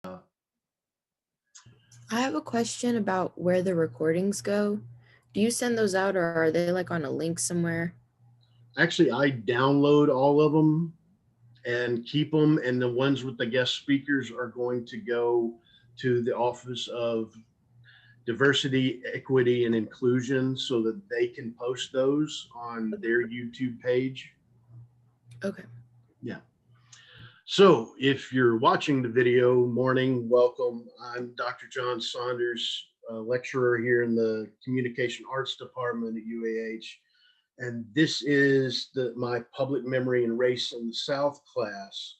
I have a question about where the recordings go. Do you send those out or are they like on a link somewhere? Actually, I download all of them and keep them, and the ones with the guest speakers are going to go to the Office of Diversity, Equity, and Inclusion so that they can post those on their YouTube page. Okay. Yeah. So if you're watching the video, morning, welcome. I'm Dr. John Saunders, lecturer here in the Communication Arts Department at UAH. And this is my Public Memory and Race in the South class.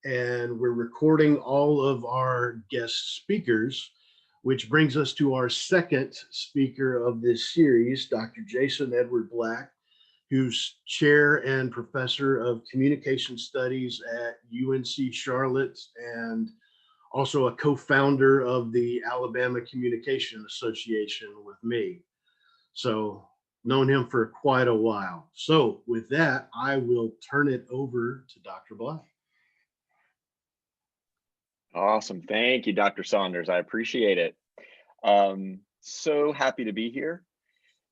And we're recording all of our guest speakers, which brings us to our second speaker of this series, Dr. Jason Edward Black, who's chair and professor of communication studies at UNC Charlotte and also a co-founder of the Alabama Communication Association with me. So known him for quite a while. So with that, I will turn it over to Dr. Black. Awesome. Thank you, Dr. Saunders. I appreciate it. So happy to be here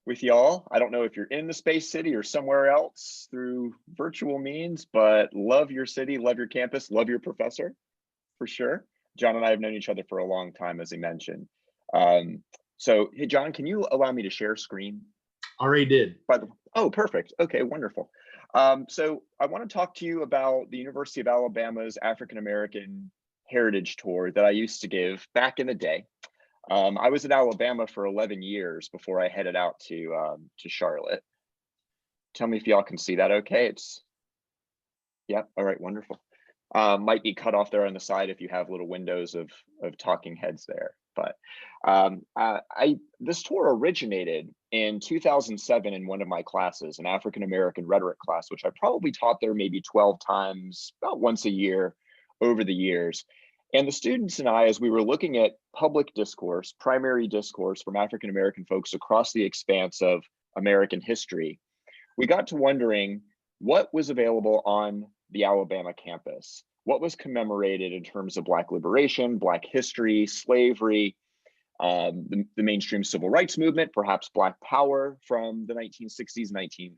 with y'all. I don't know if you're in the Space City or somewhere else through virtual means, but love your city, love your campus, love your professor, for sure. John and I have known each other for a long time, as he mentioned. So, hey, John, can you allow me to share screen? Already did. Oh, perfect. Okay, wonderful. So I want to talk to you about the University of Alabama's African American Heritage Tour that I used to give back in the day. I was at Alabama for 11 years before I headed out to Charlotte. Tell me if y'all can see that okay. Yep, all right, wonderful. Might be cut off there on the side if you have little windows of talking heads there. But this tour originated in 2007 in one of my classes, an African American rhetoric class, which I probably taught there maybe 12 times, about once a year over the years. And the students and I, as we were looking at public discourse, primary discourse from African American folks across the expanse of American history, we got to wondering what was available on the Alabama campus, what was commemorated in terms of Black liberation, Black history, slavery, the mainstream civil rights movement, perhaps Black power from the 1960s,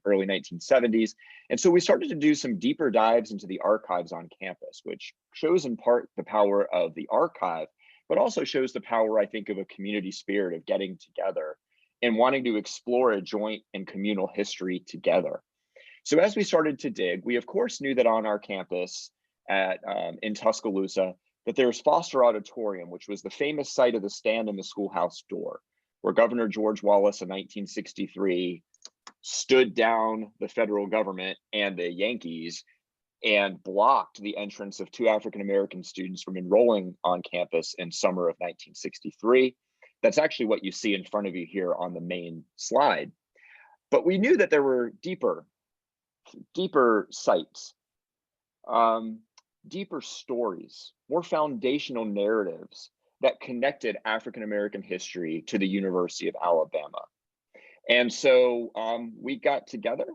early 1970s. And so we started to do some deeper dives into the archives on campus, which shows in part the power of the archive, but also shows the power, I think, of a community spirit of getting together and wanting to explore a joint and communal history together. So as we started to dig, we of course knew that on our campus in Tuscaloosa, that there's Foster Auditorium, which was the famous site of the stand in the schoolhouse door, where Governor George Wallace in 1963 stood down the federal government and the Yankees and blocked the entrance of 2 African-American students from enrolling on campus in summer of 1963. That's actually what you see in front of you here on the main slide. But we knew that there were deeper sites, deeper stories, more foundational narratives that connected African American history to the University of Alabama. And so we got together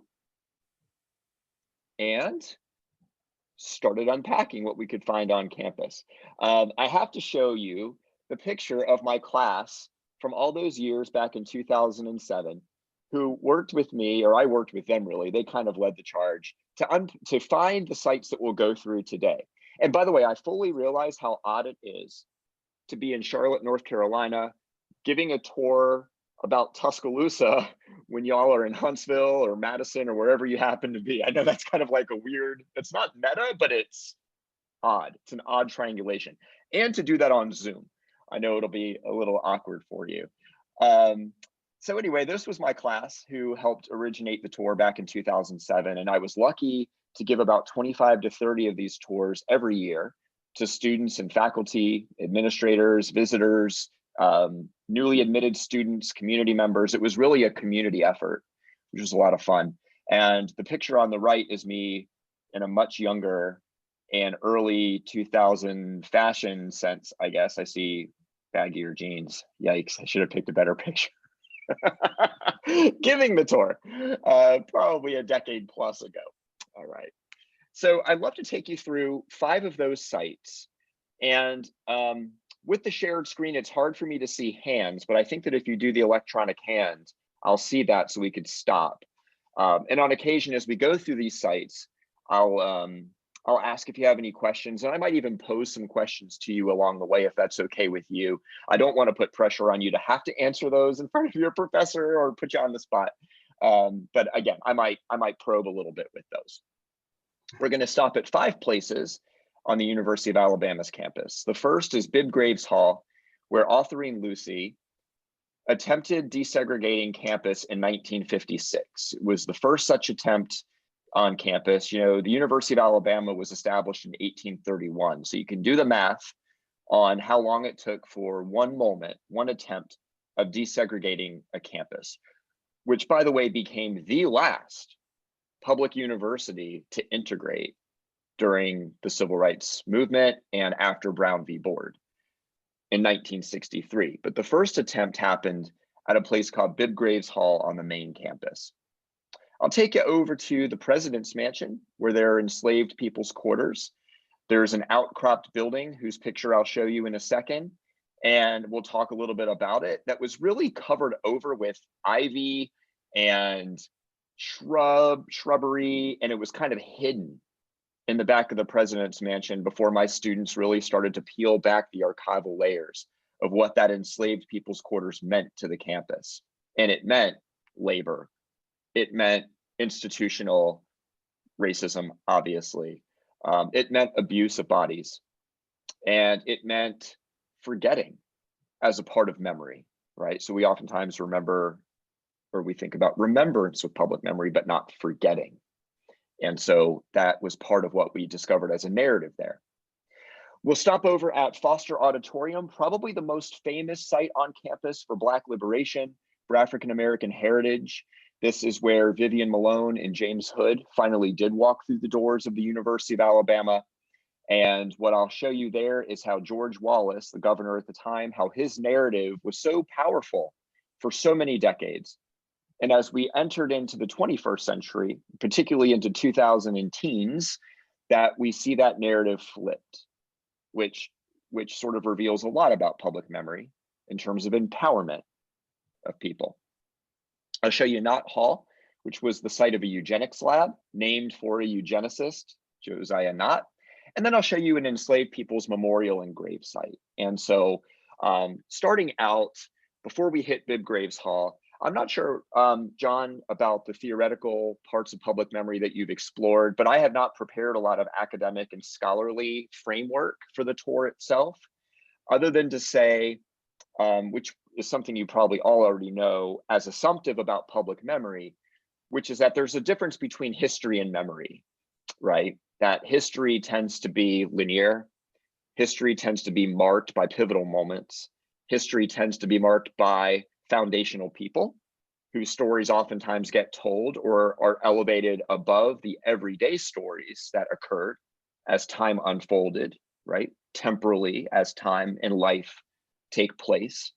and started unpacking what we could find on campus. I have to show you the picture of my class from all those years back in 2007, who worked with me, or I worked with them really. They kind of led the charge to find the sites that we'll go through today. And by the way, I fully realize how odd it is to be in Charlotte, North Carolina, giving a tour about Tuscaloosa when y'all are in Huntsville or Madison or wherever you happen to be. I know that's kind of like a weird, it's not meta, but it's odd. It's an odd triangulation. And to do that on Zoom, I know it'll be a little awkward for you. So anyway, this was my class who helped originate the tour back in 2007. And I was lucky to give about 25 to 30 of these tours every year to students and faculty, administrators, visitors, newly admitted students, community members. It was really a community effort, which was a lot of fun. And the picture on the right is me in a much younger and early 2000 fashion sense, I guess. I see baggier jeans. Yikes, I should have picked a better picture. Giving the tour, probably a decade plus ago. All right. So I'd love to take you through 5 of those sites And with the shared screen, it's hard for me to see hands, but I think that if you do the electronic hand, I'll see that so we could stop. And on occasion, as we go through these sites, I'll ask if you have any questions, and I might even pose some questions to you along the way if that's okay with you. I don't want to put pressure on you to have to answer those in front of your professor or put you on the spot. But again, I might probe a little bit with those. We're going to stop at 5 places on the University of Alabama's campus. The first is Bibb Graves Hall, where Autherine Lucy attempted desegregating campus in 1956. It was the first such attempt on campus. You know, the University of Alabama was established in 1831. So you can do the math on how long it took for one moment, one attempt of desegregating a campus, which, by the way, became the last public university to integrate during the civil rights movement and after Brown v. Board in 1963. But the first attempt happened at a place called Bibb Graves Hall on the main campus. I'll take you over to the President's Mansion, where there are enslaved people's quarters. There's an outcropped building whose picture I'll show you in a second, and we'll talk a little bit about it, that was really covered over with ivy and shrubbery, and it was kind of hidden in the back of the President's Mansion before my students really started to peel back the archival layers of what that enslaved people's quarters meant to the campus. And it meant labor. It meant institutional racism, obviously. It meant abuse of bodies. And it meant forgetting as a part of memory, right? So we oftentimes remember, or we think about remembrance with public memory, but not forgetting. And so that was part of what we discovered as a narrative there. We'll stop over at Foster Auditorium, probably the most famous site on campus for Black liberation, for African American heritage. This is where Vivian Malone and James Hood finally did walk through the doors of the University of Alabama. And what I'll show you there is how George Wallace, the governor at the time, how his narrative was so powerful for so many decades. And as we entered into the 21st century, particularly into 2000 and teens, that we see that narrative flipped, which sort of reveals a lot about public memory in terms of empowerment of people. I'll show you Knott Hall, which was the site of a eugenics lab named for a eugenicist, Josiah Knott. And then I'll show you an enslaved people's memorial and grave site. And so starting out, before we hit Bibb Graves Hall, I'm not sure, John, about the theoretical parts of public memory that you've explored, but I have not prepared a lot of academic and scholarly framework for the tour itself, other than to say, which is something you probably all already know as assumptive about public memory, which is that there's a difference between history and memory, right? That history tends to be linear. History tends to be marked by pivotal moments. History tends to be marked by foundational people whose stories oftentimes get told or are elevated above the everyday stories that occurred as time unfolded, right? Temporally, as time and life take place.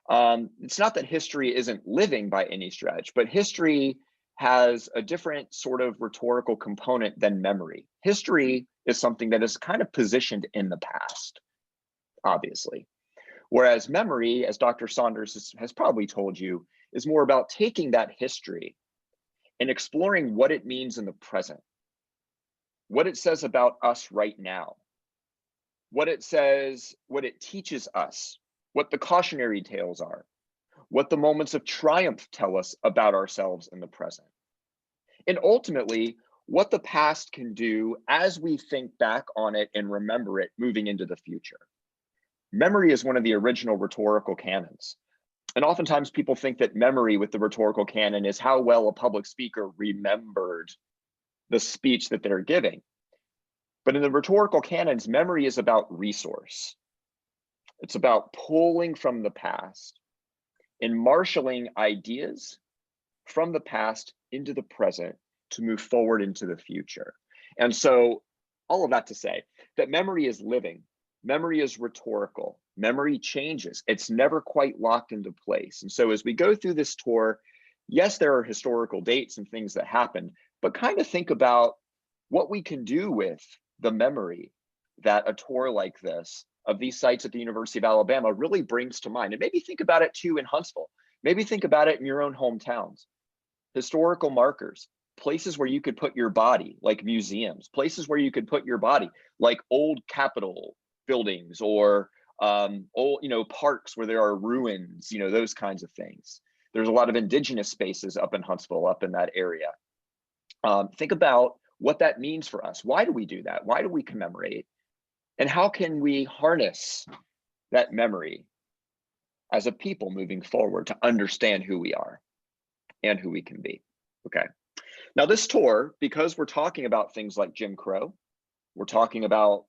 It's not that history isn't living by any stretch, but history has a different sort of rhetorical component than memory. History is something that is kind of positioned in the past, obviously. Whereas memory, as Dr. Saunders has probably told you, is more about taking that history and exploring what it means in the present, what it says about us right now, what it says, what it teaches us, what the cautionary tales are, what the moments of triumph tell us about ourselves in the present, and ultimately what the past can do as we think back on it and remember it moving into the future. Memory is one of the original rhetorical canons. And oftentimes people think that memory with the rhetorical canon is how well a public speaker remembered the speech that they're giving. But in the rhetorical canons, memory is about resource. It's about pulling from the past and marshaling ideas from the past into the present to move forward into the future. And so all of that to say that memory is living. Memory is rhetorical. Memory changes. It's never quite locked into place. And so as we go through this tour, yes, there are historical dates and things that happened, but kind of think about what we can do with the memory that a tour like this of these sites at the University of Alabama really brings to mind. And maybe think about it too in Huntsville. Maybe think about it in your own hometowns. Historical markers, places where you could put your body, like museums, places where you could put your body, like old Capitol buildings, or old, parks where there are ruins, those kinds of things. There's a lot of indigenous spaces up in Huntsville, up in that area. Think about what that means for us. Why do we do that? Why do we commemorate? And how can we harness that memory as a people moving forward to understand who we are and who we can be? Okay. Now this tour, because we're talking about things like Jim Crow, we're talking about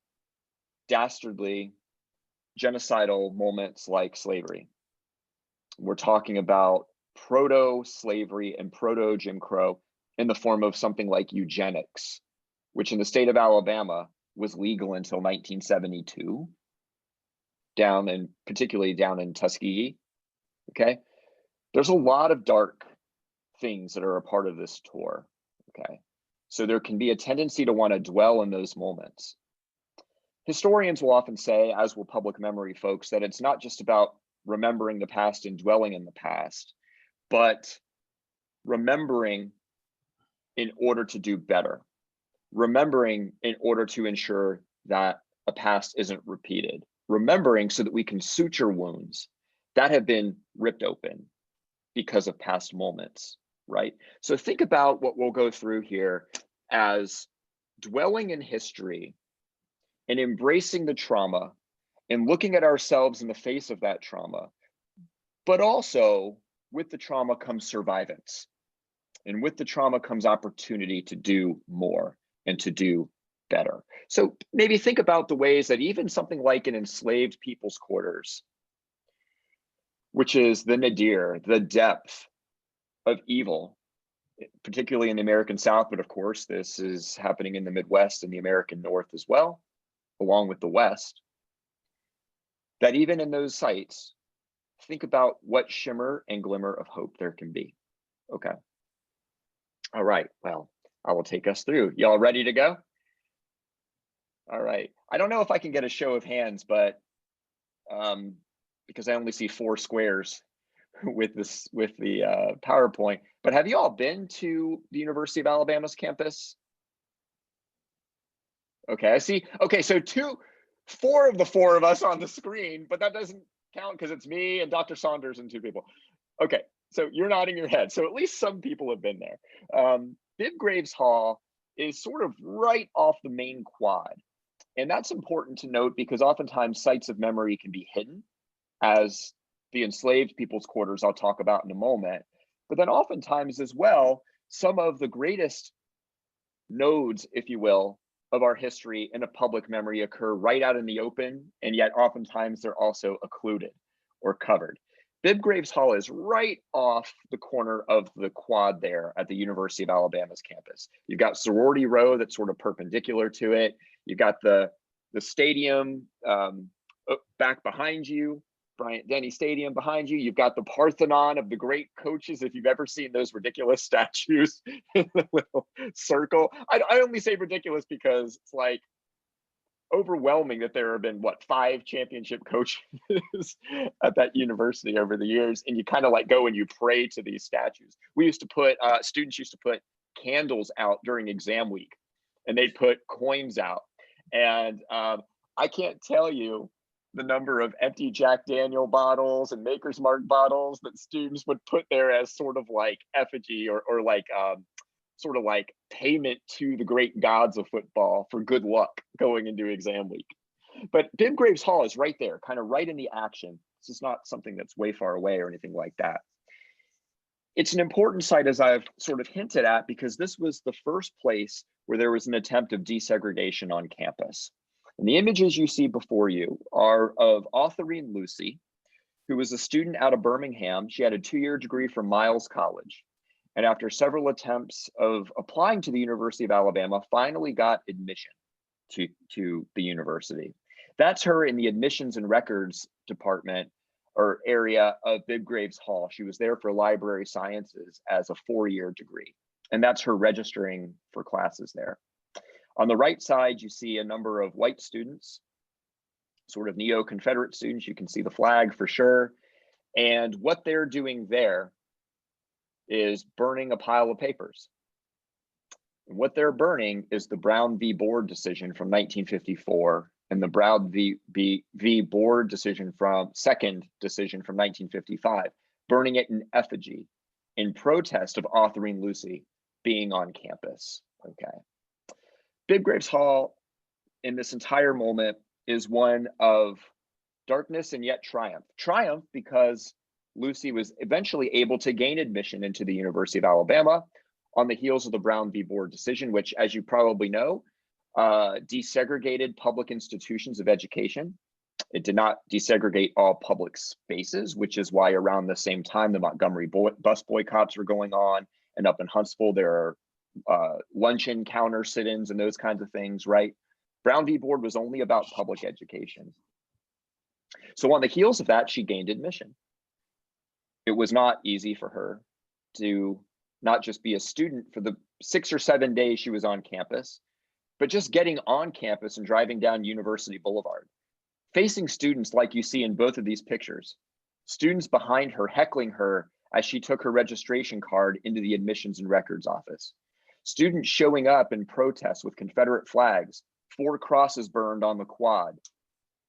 dastardly genocidal moments like slavery. We're talking about proto-slavery and proto-Jim Crow in the form of something like eugenics, which in the state of Alabama was legal until 1972, particularly down in Tuskegee. Okay, there's a lot of dark things that are a part of this tour. Okay, so there can be a tendency to want to dwell in those moments. Historians will often say, as will public memory folks, that it's not just about remembering the past and dwelling in the past, but remembering in order to do better. Remembering in order to ensure that a past isn't repeated. Remembering so that we can suture wounds that have been ripped open because of past moments, right? So think about what we'll go through here as dwelling in history and embracing the trauma and looking at ourselves in the face of that trauma, but also with the trauma comes survivance. And with the trauma comes opportunity to do more and to do better. So maybe think about the ways that even something like an enslaved people's quarters, which is the nadir, the depth of evil, particularly in the American South, but of course, this is happening in the Midwest and the American North as well, along with the West, that even in those sites, think about what shimmer and glimmer of hope there can be. Okay. All right, well, I will take us through. Y'all ready to go? All right. I don't know if I can get a show of hands, but because I only see 4 squares with the PowerPoint, but have you all been to the University of Alabama's campus? Okay, I see. Okay, so 4 of the 4 of us on the screen, but that doesn't count because it's me and Dr. Saunders and 2 people. Okay, so you're nodding your head. So at least some people have been there. Bibb Graves Hall is sort of right off the main quad. And that's important to note because oftentimes sites of memory can be hidden, as the enslaved people's quarters I'll talk about in a moment. But then oftentimes as well, some of the greatest nodes, if you will, of our history in a public memory occur right out in the open, and yet oftentimes they're also occluded or covered. Bibb Graves Hall is right off the corner of the quad there at the University of Alabama's campus. You've got Sorority Row that's sort of perpendicular to it. You've got the stadium back behind you, Bryant-Denny Stadium behind you. You've got the Parthenon of the great coaches, if you've ever seen those ridiculous statues in the little circle. I only say ridiculous because it's like overwhelming that there have been, what, 5 championship coaches at that university over the years. And you kind of like go and you pray to these statues. We used to put, students used to put candles out during exam week, and they'd put coins out. And I can't tell you the number of empty Jack Daniel bottles and Maker's Mark bottles that students would put there as sort of like effigy or like sort of like payment to the great gods of football for good luck going into exam week. But Bibb Graves Hall is right there, kind of right in the action. This is not something that's way far away or anything like that. It's an important site, as I've sort of hinted at, because this was the first place where there was an attempt of desegregation on campus. And the images you see before you are of Autherine Lucy, who was a student out of Birmingham. She had a 2-year degree from Miles College. And after several attempts of applying to the University of Alabama, finally got admission to the university. That's her in the admissions and records department or area of Bibb Graves Hall. She was there for library sciences as a 4-year degree. And that's her registering for classes there. On the right side, you see a number of white students, sort of neo-Confederate students. You can see the flag for sure. And what they're doing there is burning a pile of papers. And what they're burning is the Brown v. Board decision from 1954 and the Brown v. Board decision second decision from 1955, burning it in effigy in protest of Autherine Lucy being on campus. Okay. Bibb Graves Hall in this entire moment is one of darkness and yet triumph. Triumph because Lucy was eventually able to gain admission into the University of Alabama on the heels of the Brown v. Board decision, which, as you probably know, desegregated public institutions of education. It did not desegregate all public spaces, which is why around the same time the Montgomery bus boycotts were going on, and up in Huntsville there are luncheon counter sit-ins and those kinds of things, right? Brown v. Board was only about public education. So on the heels of that, she gained admission. It was not easy for her to not just be a student for the 6 or 7 days she was on campus, but just getting on campus and driving down University Boulevard, facing students like you see in both of these pictures, students behind her heckling her as she took her registration card into the admissions and records office, students showing up in protest with Confederate flags, 4 crosses burned on the quad,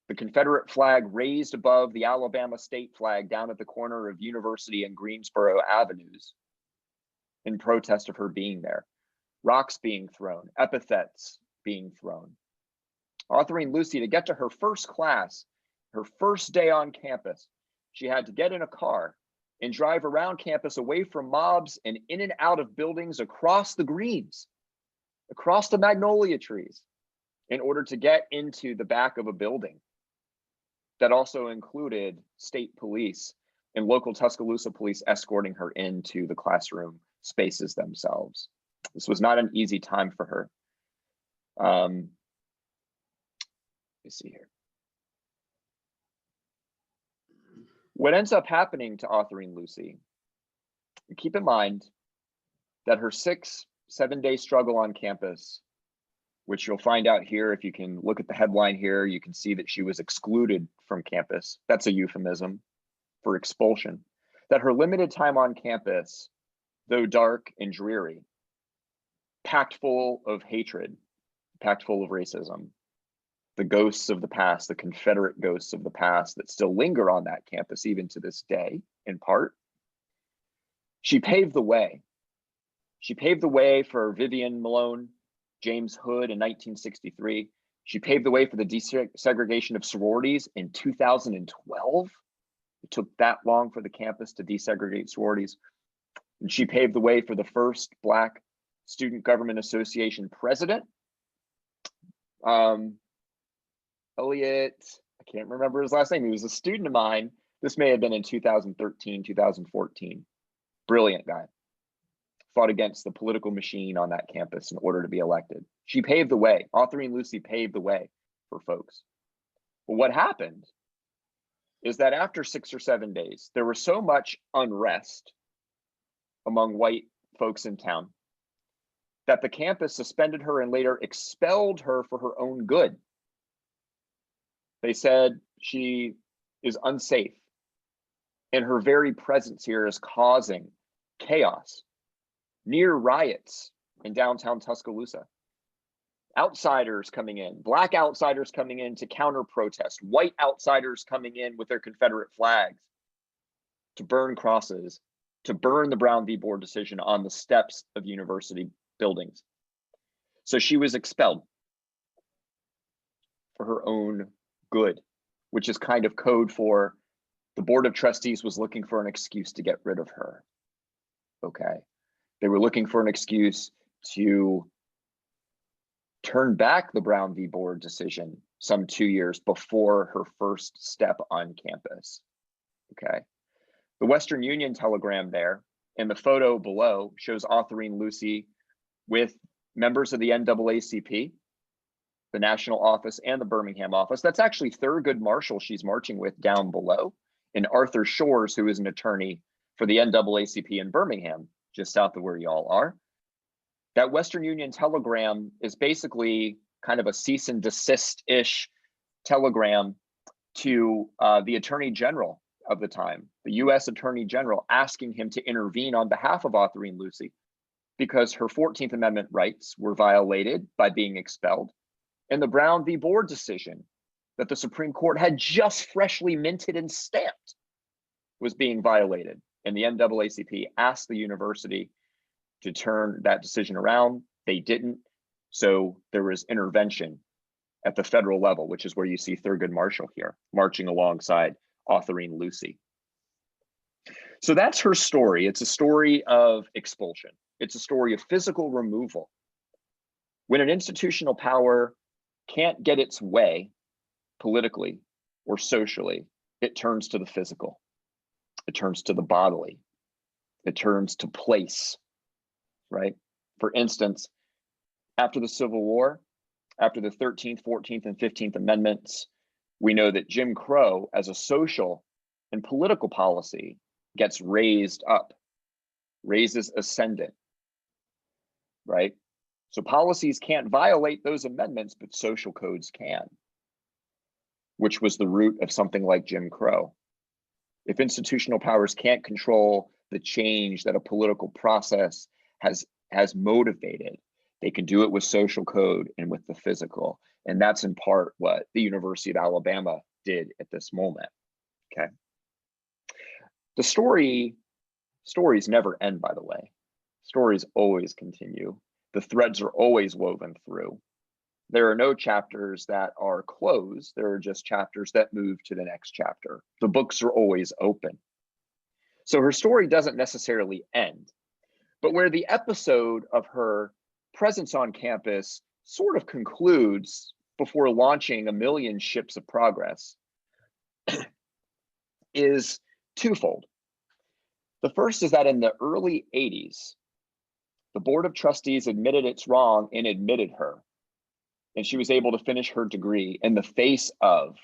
the Confederate flag raised above the Alabama state flag down at the corner of University and Greensboro Avenues in protest of her being there, rocks being thrown, epithets being thrown. Autherine Lucy, to get to her first class, her first day on campus, she had to get in a car and drive around campus away from mobs and in and out of buildings across the greens, across the magnolia trees, in order to get into the back of a building that also included state police and local Tuscaloosa police escorting her into the classroom spaces themselves. This was not an easy time for her. Let me see here. What ends up happening to Autherine Lucy, keep in mind that her 6-7 day struggle on campus, which you'll find out here, if you can look at the headline here, you can see that she was excluded from campus. That's a euphemism for expulsion. That her limited time on campus, though dark and dreary, packed full of hatred, packed full of racism, the ghosts of the past, the Confederate ghosts of the past that still linger on that campus even to this day, in part. She paved the way. She paved the way for Vivian Malone, James Hood in 1963. She paved the way for the desegregation of sororities in 2012. It took that long for the campus to desegregate sororities. And she paved the way for the first Black Student Government Association president. Elliot, I can't remember his last name. He was a student of mine. This may have been in 2013, 2014. Brilliant guy. Fought against the political machine on that campus in order to be elected. She paved the way. Autherine Lucy paved the way for folks. But what happened is that after 6 or 7 days, there was so much unrest among white folks in town that the campus suspended her and later expelled her for her own good. They said she is unsafe and her very presence here is causing chaos, near riots in downtown Tuscaloosa. Outsiders coming in, Black outsiders coming in to counter protest, white outsiders coming in with their Confederate flags to burn crosses, to burn the Brown v. Board decision on the steps of university buildings. So she was expelled for her own good, which is kind of code for the Board of Trustees was looking for an excuse to get rid of her. Okay. They were looking for an excuse to turn back the Brown v. Board decision some 2 years before her first step on campus. Okay. The Western Union telegram there and the photo below shows Autherine Lucy with members of the NAACP, the national office and the Birmingham office. That's actually Thurgood Marshall she's marching with down below, and Arthur Shores, who is an attorney for the NAACP in Birmingham, just south of where y'all are. That Western Union telegram is basically kind of a cease and desist-ish telegram to the Attorney General of the time, the US Attorney General, asking him to intervene on behalf of Autherine Lucy because her 14th Amendment rights were violated by being expelled. And the Brown v. Board decision that the Supreme Court had just freshly minted and stamped was being violated. And the NAACP asked the university to turn that decision around. They didn't. So there was intervention at the federal level, which is where you see Thurgood Marshall here, marching alongside Autherine Lucy. So that's her story. It's a story of expulsion. It's a story of physical removal. When an institutional power can't get its way politically or socially, it turns to the physical. It turns to the bodily. It turns to place, right? For instance, after the Civil War, after the 13th, 14th, and 15th Amendments, we know that Jim Crow as a social and political policy gets raised up, raises ascendant, right? So policies can't violate those amendments, but social codes can, which was the root of something like Jim Crow. If institutional powers can't control the change that a political process has motivated, they can do it with social code and with the physical. And that's in part what the University of Alabama did at this moment, okay? The stories never end, by the way. Stories always continue. The threads are always woven through. There are no chapters that are closed. There are just chapters that move to the next chapter. The books are always open. So her story doesn't necessarily end, but where the episode of her presence on campus sort of concludes before launching a million ships of progress is twofold. The first is that in the early 80s, the Board of Trustees admitted it's wrong and admitted her. And she was able to finish her degree in the face of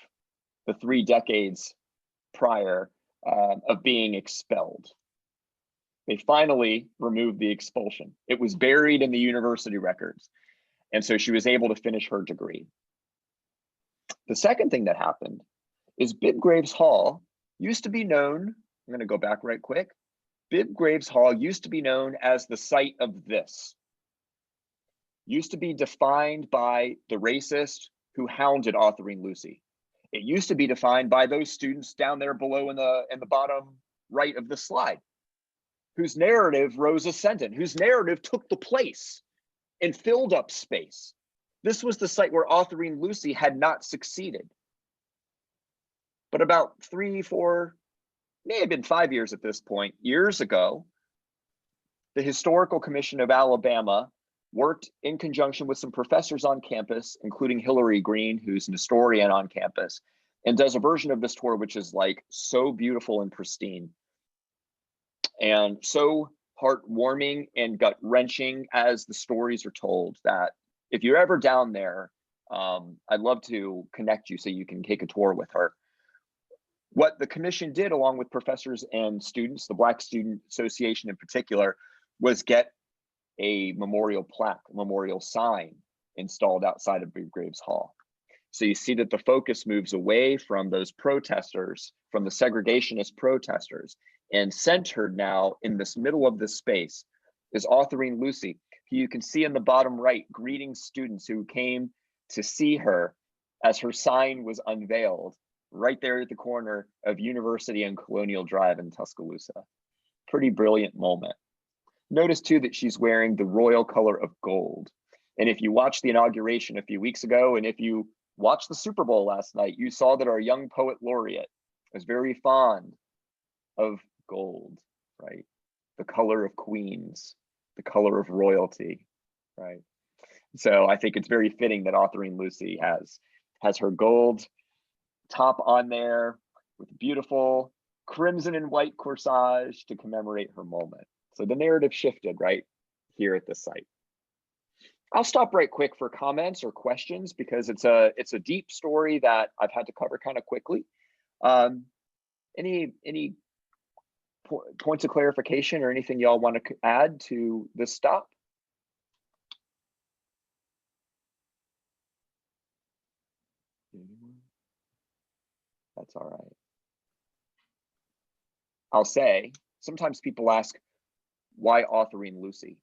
the 3 decades prior of being expelled. They finally removed the expulsion. It was buried in the university records. And so she was able to finish her degree. The second thing that happened is Bibb Graves Hall used to be known, I'm going to go back right quick. Bibb Graves Hall used to be known as the site of this. Used to be defined by the racist who hounded Autherine Lucy. It used to be defined by those students down there below in the bottom right of the slide, whose narrative rose ascendant, whose narrative took the place and filled up space. This was the site where Autherine Lucy had not succeeded. But about 3, 4, may have been 5 years at this point, years ago, the Historical Commission of Alabama worked in conjunction with some professors on campus, including Hillary Green, who's an historian on campus, and does a version of this tour which is like so beautiful and pristine and so heartwarming and gut-wrenching as the stories are told, that if you're ever down there, I'd love to connect you so you can take a tour with her. What the commission did, along with professors and students, the Black Student Association in particular, was get a memorial plaque, a memorial sign installed outside of Bibb Graves Hall. So you see that the focus moves away from those protesters, from the segregationist protesters, and centered now in this middle of this space is Autherine Lucy, who you can see in the bottom right, greeting students who came to see her as her sign was unveiled right there at the corner of University and Colonial Drive in Tuscaloosa. Pretty brilliant moment. Notice too that she's wearing the royal color of gold. And if you watched the inauguration a few weeks ago, and if you watched the Super Bowl last night, you saw that our young poet laureate is very fond of gold, right? The color of queens, the color of royalty, right? So I think it's very fitting that Autherine Lucy has her gold top on there with beautiful crimson and white corsage to commemorate her moment. So the narrative shifted right here at this site. I'll stop right quick for comments or questions because it's a deep story that I've had to cover kind of quickly. Any points of clarification or anything y'all want to add to this stop? That's all right. I'll say, sometimes people ask, why Autherine Lucy?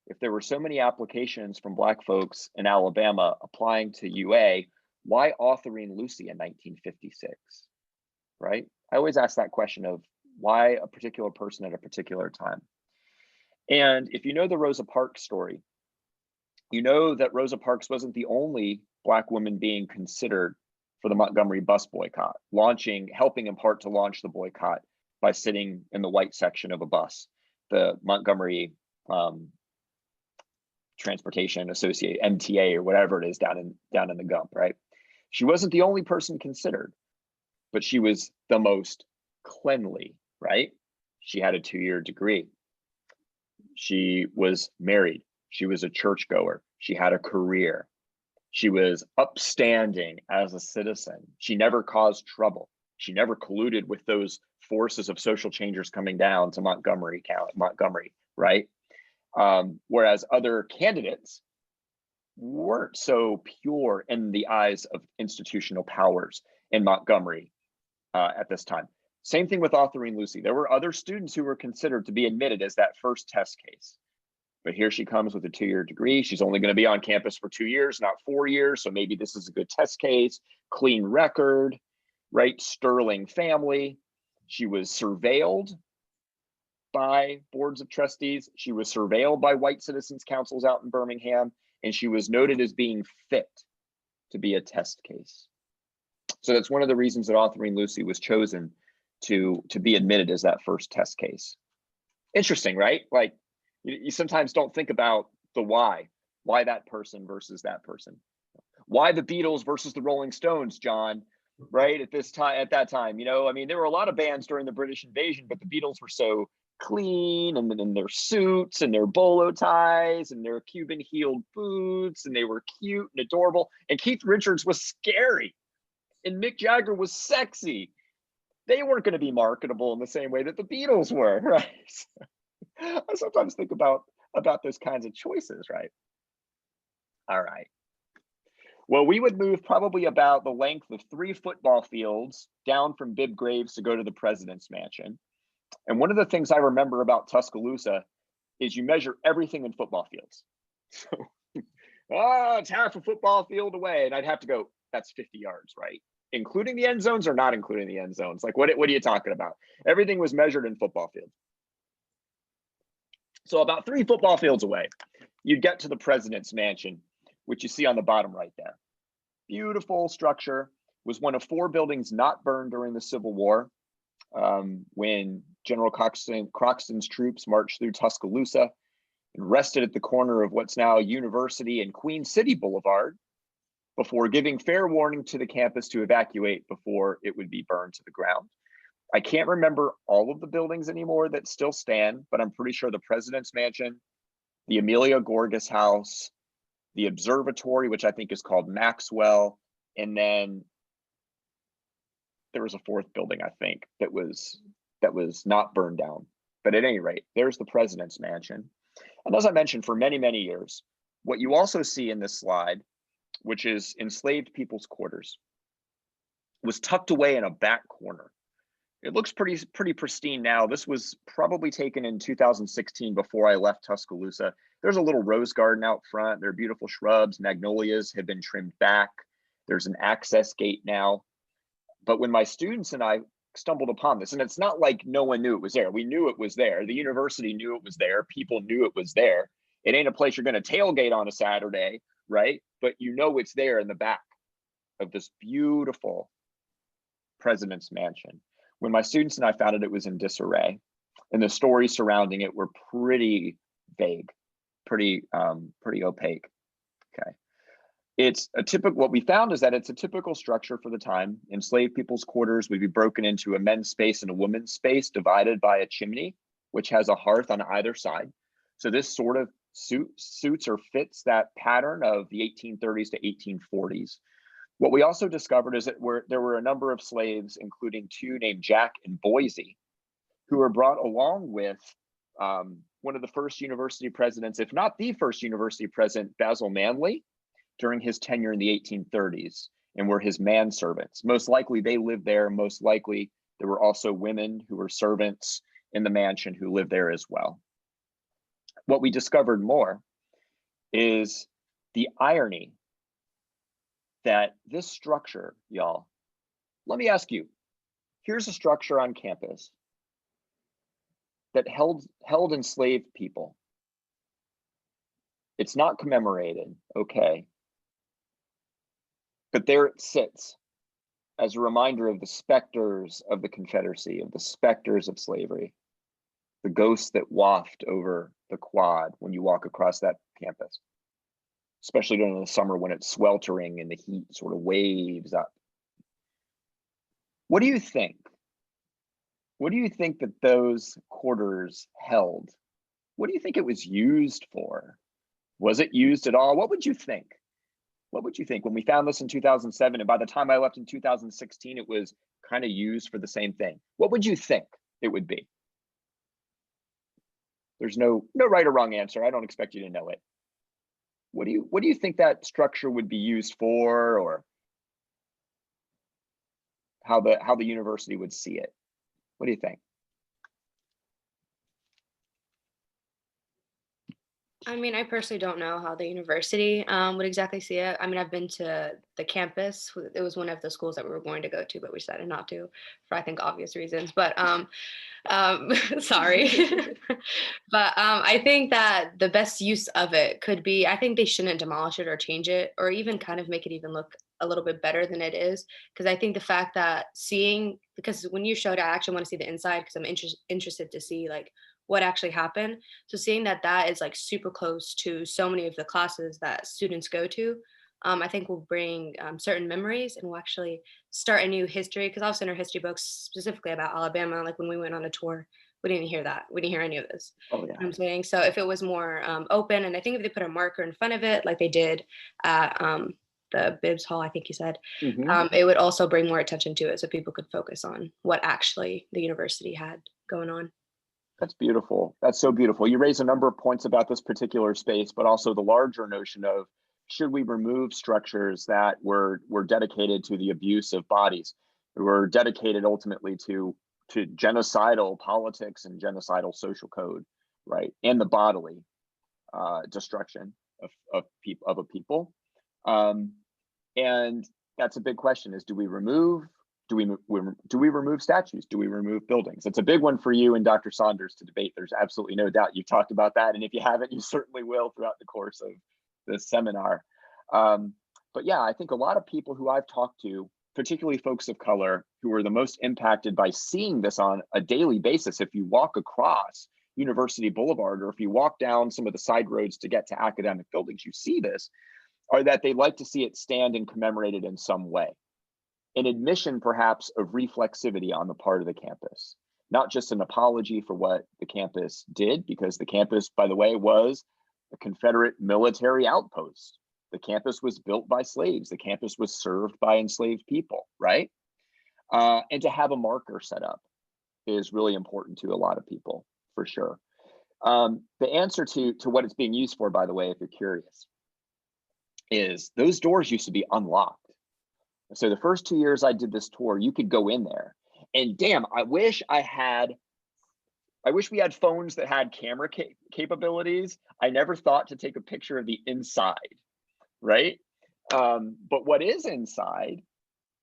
If there were so many applications from Black folks in Alabama applying to UA, why Autherine Lucy in 1956, right? I always ask that question of why a particular person at a particular time. And if you know the Rosa Parks story, you know that Rosa Parks wasn't the only Black woman being considered for the Montgomery bus boycott, helping in part to launch the boycott by sitting in the white section of a bus, the Montgomery Transportation Associate, MTA, or whatever it is down in the Gump, right? She wasn't the only person considered, but she was the most cleanly, right? She had a 2-year degree. She was married. She was a churchgoer. She had a career. She was upstanding as a citizen. She never caused trouble. She never colluded with those forces of social changers coming down to Montgomery, right? Whereas other candidates weren't so pure in the eyes of institutional powers in Montgomery at this time. Same thing with Autherine Lucy. There were other students who were considered to be admitted as that first test case. But here she comes with a 2-year degree. She's only going to be on campus for 2 years, not 4 years. So maybe this is a good test case, clean record, right? Sterling family. She was surveilled by boards of trustees. She was surveilled by white citizens councils out in Birmingham, and she was noted as being fit to be a test case. So that's one of the reasons that Autherine Lucy was chosen to be admitted as that first test case. Interesting, right? Like, you sometimes don't think about the why that person versus that person. Why the Beatles versus the Rolling Stones, John, right? At that time, you know, I mean, there were a lot of bands during the British invasion, but the Beatles were so clean, and in their suits and their bolo ties and their Cuban heeled boots, and they were cute and adorable. And Keith Richards was scary, and Mick Jagger was sexy. They weren't going to be marketable in the same way that the Beatles were, right? I sometimes think about those kinds of choices, right? All right. Well, we would move probably about the length of 3 football fields down from Bibb Graves to go to the president's mansion. And one of the things I remember about Tuscaloosa is you measure everything in football fields. So, it's half a football field away. And I'd have to go, that's 50 yards, right? Including the end zones or not including the end zones? Like, what are you talking about? Everything was measured in football fields. So about 3 football fields away, you'd get to the president's mansion, which you see on the bottom right there. Beautiful structure, was one of 4 buildings not burned during the Civil War, when General Croxton's troops marched through Tuscaloosa and rested at the corner of what's now University and Queen City Boulevard before giving fair warning to the campus to evacuate before it would be burned to the ground. I can't remember all of the buildings anymore that still stand, but I'm pretty sure the president's mansion, the Amelia Gorgas house, the observatory, which I think is called Maxwell, and then there was a 4th building, I think, that was not burned down. But at any rate, there's the president's mansion. And as I mentioned, for many, many years, what you also see in this slide, which is enslaved people's quarters, was tucked away in a back corner. It looks pretty pristine now. This was probably taken in 2016 before I left Tuscaloosa. There's a little rose garden out front. There are beautiful shrubs. Magnolias have been trimmed back. There's an access gate now. But when my students and I stumbled upon this, and it's not like no one knew it was there. We knew it was there. The university knew it was there. People knew it was there. It ain't a place you're going to tailgate on a Saturday, right? But you know it's there in the back of this beautiful president's mansion. When my students and I found it was in disarray, and the stories surrounding it were pretty vague, pretty opaque. Okay. It's a typical, what we found is that it's a typical structure for the time. Enslaved people's quarters would be broken into a men's space and a woman's space divided by a chimney, which has a hearth on either side. So this sort of suits or fits that pattern of the 1830s to 1840s. What we also discovered is that there were a number of slaves, including 2 named Jack and Boise, who were brought along with one of the first university presidents, if not the first university president, Basil Manley, during his tenure in the 1830s. and were his manservants. Most likely they lived there. Most likely there were also women who were servants in the mansion who lived there as well. What we discovered more is the irony that this structure, y'all, let me ask you, here's a structure on campus that held enslaved people. It's not commemorated, okay. But there it sits as a reminder of the specters of the Confederacy, of the specters of slavery, the ghosts that waft over the quad when you walk across that campus, especially during the summer when it's sweltering and the heat sort of waves up. What do you think? What do you think that those quarters held? What do you think it was used for? Was it used at all? What would you think? What would you think when we found this in 2007, and by the time I left in 2016, it was kind of used for the same thing? What would you think it would be? There's no right or wrong answer. I don't expect you to know it. What do you think that structure would be used for, or how the university would see it? What do you think? I mean, I personally don't know how the university would exactly see it. I mean, I've been to the campus. It was one of the schools that we were going to go to, but we decided not to for, I think, obvious reasons. But sorry. But I think that the best use of it could be, I think they shouldn't demolish it or change it, or even kind of make it even look a little bit better than it is. Because I think the fact that because when you showed it, I actually want to see the inside, because I'm interested to see like what actually happened. So seeing that is like super close to so many of the classes that students go to, I think will bring certain memories, and will actually start a new history. Because also in our history books, specifically about Alabama, like when we went on a tour, we didn't hear that. We didn't hear any of this. Oh, yeah. You know what I'm saying? So if it was more open, and I think if they put a marker in front of it, like they did at the Bibbs Hall, I think you said, it would also bring more attention to it, so people could focus on what actually the university had going on. That's beautiful. That's so beautiful. You raise a number of points about this particular space, but also the larger notion of, should we remove structures that were dedicated to the abuse of bodies, were dedicated ultimately to genocidal politics and genocidal social code, right? And the bodily destruction of a people. And that's a big question: is do we remove statues? Do we remove buildings? It's a big one for you and Dr. Saunders to debate. There's absolutely no doubt you've talked about that. And if you haven't, you certainly will throughout the course of this seminar. But yeah, I think a lot of people who I've talked to, particularly folks of color, who are the most impacted by seeing this on a daily basis, if you walk across University Boulevard, or if you walk down some of the side roads to get to academic buildings, you see this, are that they'd like to see it stand and commemorated in some way. An admission, perhaps, of reflexivity on the part of the campus, not just an apology for what the campus did, because the campus, by the way, was a Confederate military outpost. The campus was built by slaves. The campus was served by enslaved people, right? And to have a marker set up is really important to a lot of people, for sure. The answer to what it's being used for, by the way, if you're curious, is those doors used to be unlocked. So the first 2 years I did this tour, you could go in there, and damn, I wish we had phones that had camera capabilities. I never thought to take a picture of the inside, right? But what is inside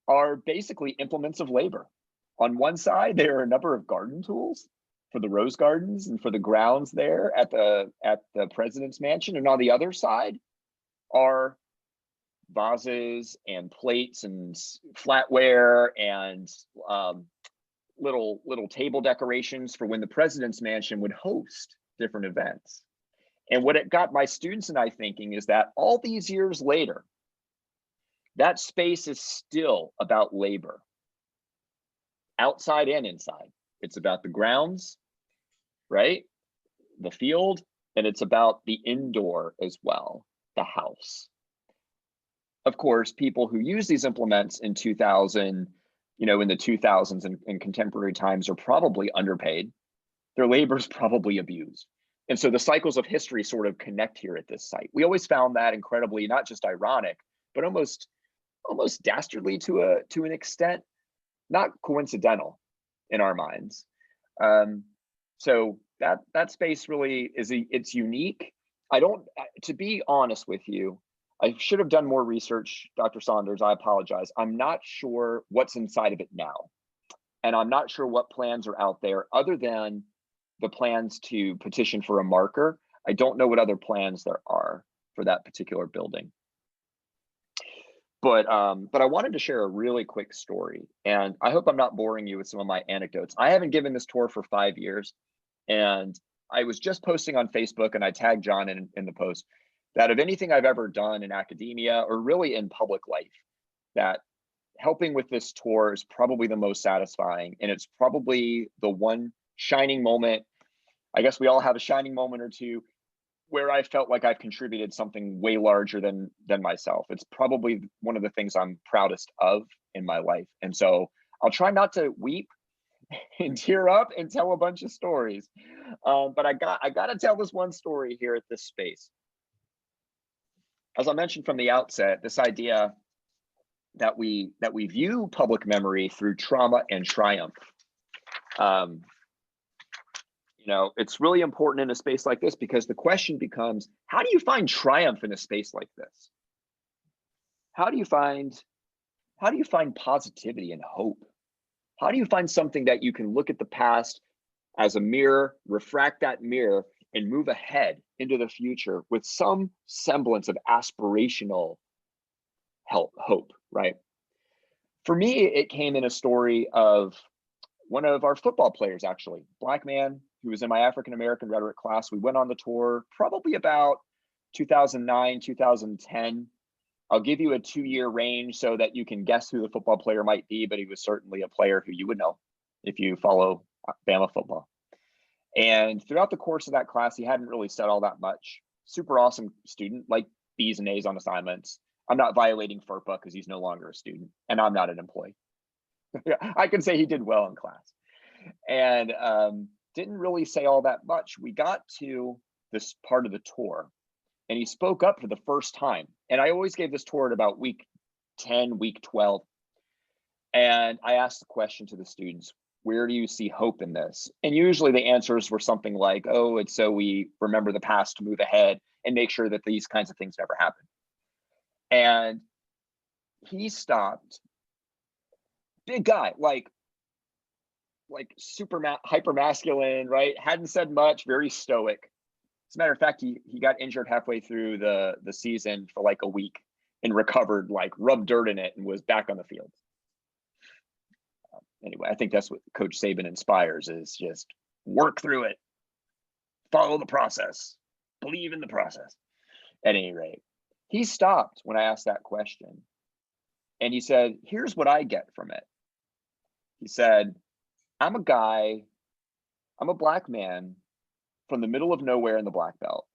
are basically implements of labor. On one side, there are a number of garden tools for the rose gardens and for the grounds there at the president's mansion, and on the other side are vases and plates and flatware and little table decorations for when the president's mansion would host different events. And what it got my students and I thinking is that all these years later, that space is still about labor, outside and inside. It's about the grounds, right? The field, and it's about the indoor as well, the house. Of course, people who use these implements in 2000, in the 2000s and contemporary times are probably underpaid. Their labor is probably abused. And so the cycles of history sort of connect here at this site. We always found that incredibly, not just ironic, but almost almost dastardly to an extent, not coincidental in our minds. So that space really it's unique. I don't, to be honest with you, I should have done more research, Dr. Saunders. I apologize. I'm not sure what's inside of it now. And I'm not sure what plans are out there other than the plans to petition for a marker. I don't know what other plans there are for that particular building. But I wanted to share a really quick story, and I hope I'm not boring you with some of my anecdotes. I haven't given this tour for 5 years, and I was just posting on Facebook, and I tagged John in the post, that of anything I've ever done in academia or really in public life, that helping with this tour is probably the most satisfying, and it's probably the one shining moment. I guess we all have a shining moment or two where I felt like I've contributed something way larger than myself. It's probably one of the things I'm proudest of in my life. And so I'll try not to weep and tear up and tell a bunch of stories. But I got to tell this one story here at this space. As I mentioned from the outset, this idea that we view public memory through trauma and triumph. You know, it's really important in a space like this, because the question becomes, how do you find triumph in a space like this? How do you find positivity and hope? How do you find something that you can look at the past as a mirror, refract that mirror, and move ahead into the future with some semblance of aspirational hope, right? For me, it came in a story of one of our football players, actually, Black man who was in my African-American rhetoric class. We went on the tour probably about 2009, 2010. I'll give you a 2-year range so that you can guess who the football player might be, but he was certainly a player who you would know if you follow Bama football. And throughout the course of that class, he hadn't really said all that much. Super awesome student, like B's and A's on assignments. I'm not violating FERPA because he's no longer a student, and I'm not an employee. I can say he did well in class. And didn't really say all that much. We got to this part of the tour, and he spoke up for the first time. And I always gave this tour at about week 10, week 12. And I asked the question to the students, where do you see hope in this? And usually the answers were something like, oh, it's so we remember the past to move ahead and make sure that these kinds of things never happen. And he stopped, big guy, like super hyper masculine, right? Hadn't said much, very stoic. As a matter of fact, he got injured halfway through the season for like a week and recovered, like rubbed dirt in it, and was back on the field. Anyway, I think that's what Coach Saban inspires, is just work through it, follow the process, believe in the process. At any rate, he stopped when I asked that question, and he said, here's what I get from it. He said, I'm a Black man from the middle of nowhere in the Black Belt.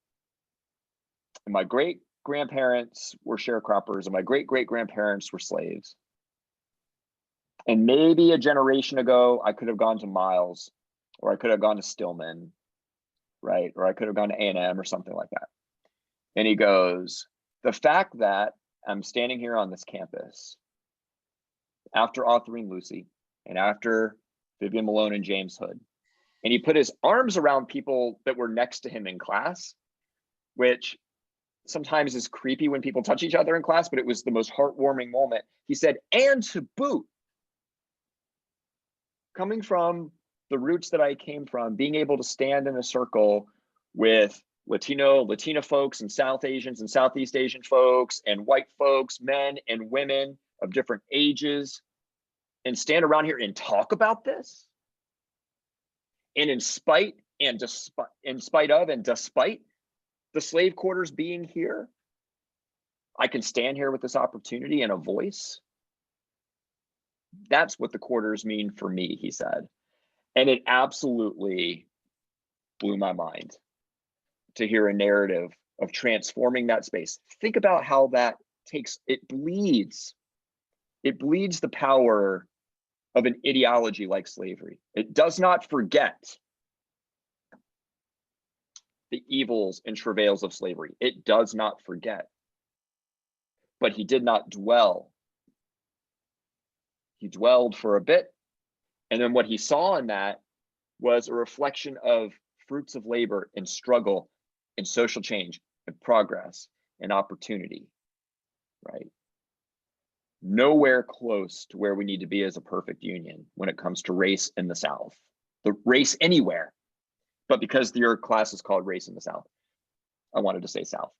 And my great grandparents were sharecroppers, and my great great grandparents were slaves. And maybe a generation ago, I could have gone to Miles, or I could have gone to Stillman, right? Or I could have gone to A&M or something like that. And he goes, the fact that I'm standing here on this campus after authoring Lucy and after Vivian Malone and James Hood, and he put his arms around people that were next to him in class, which sometimes is creepy when people touch each other in class, but it was the most heartwarming moment. He said, and to boot, coming from the roots that I came from, being able to stand in a circle with Latina folks and South Asians and Southeast Asian folks and white folks, men and women of different ages, and stand around here and talk about this. And despite the slave quarters being here, I can stand here with this opportunity and a voice. That's what the quarters mean for me, he said. And it absolutely blew my mind to hear a narrative of transforming that space. Think about how that it bleeds the power of an ideology like slavery. It does not forget the evils and travails of slavery. It does not forget. But he did not dwell He dwelled for a bit. And then what he saw in that was a reflection of fruits of labor and struggle and social change and progress and opportunity, right? Nowhere close to where we need to be as a perfect union when it comes to race in the South. The race anywhere, but because your class is called Race in the South, I wanted to say South,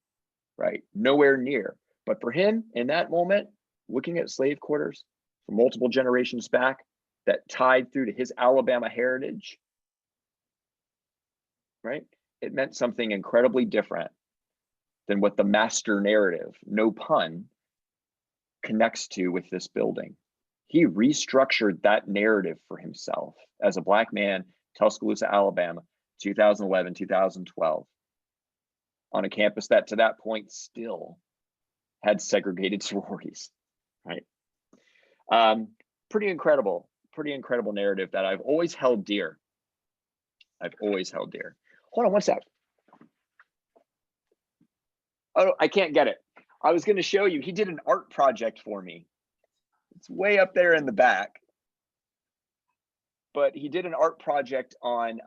right? Nowhere near. But for him, in that moment, looking at slave quarters from multiple generations back that tied through to his Alabama heritage, right? It meant something incredibly different than what the master narrative, no pun, connects to with this building. He restructured that narrative for himself as a Black man, Tuscaloosa, Alabama, 2011, 2012, on a campus that to that point still had segregated sororities, right? Pretty incredible narrative that I've always held dear. Hold on one sec. Oh, I can't get it. I was going to show you, he did an art project for me. It's way up there in the back. But he did an art project on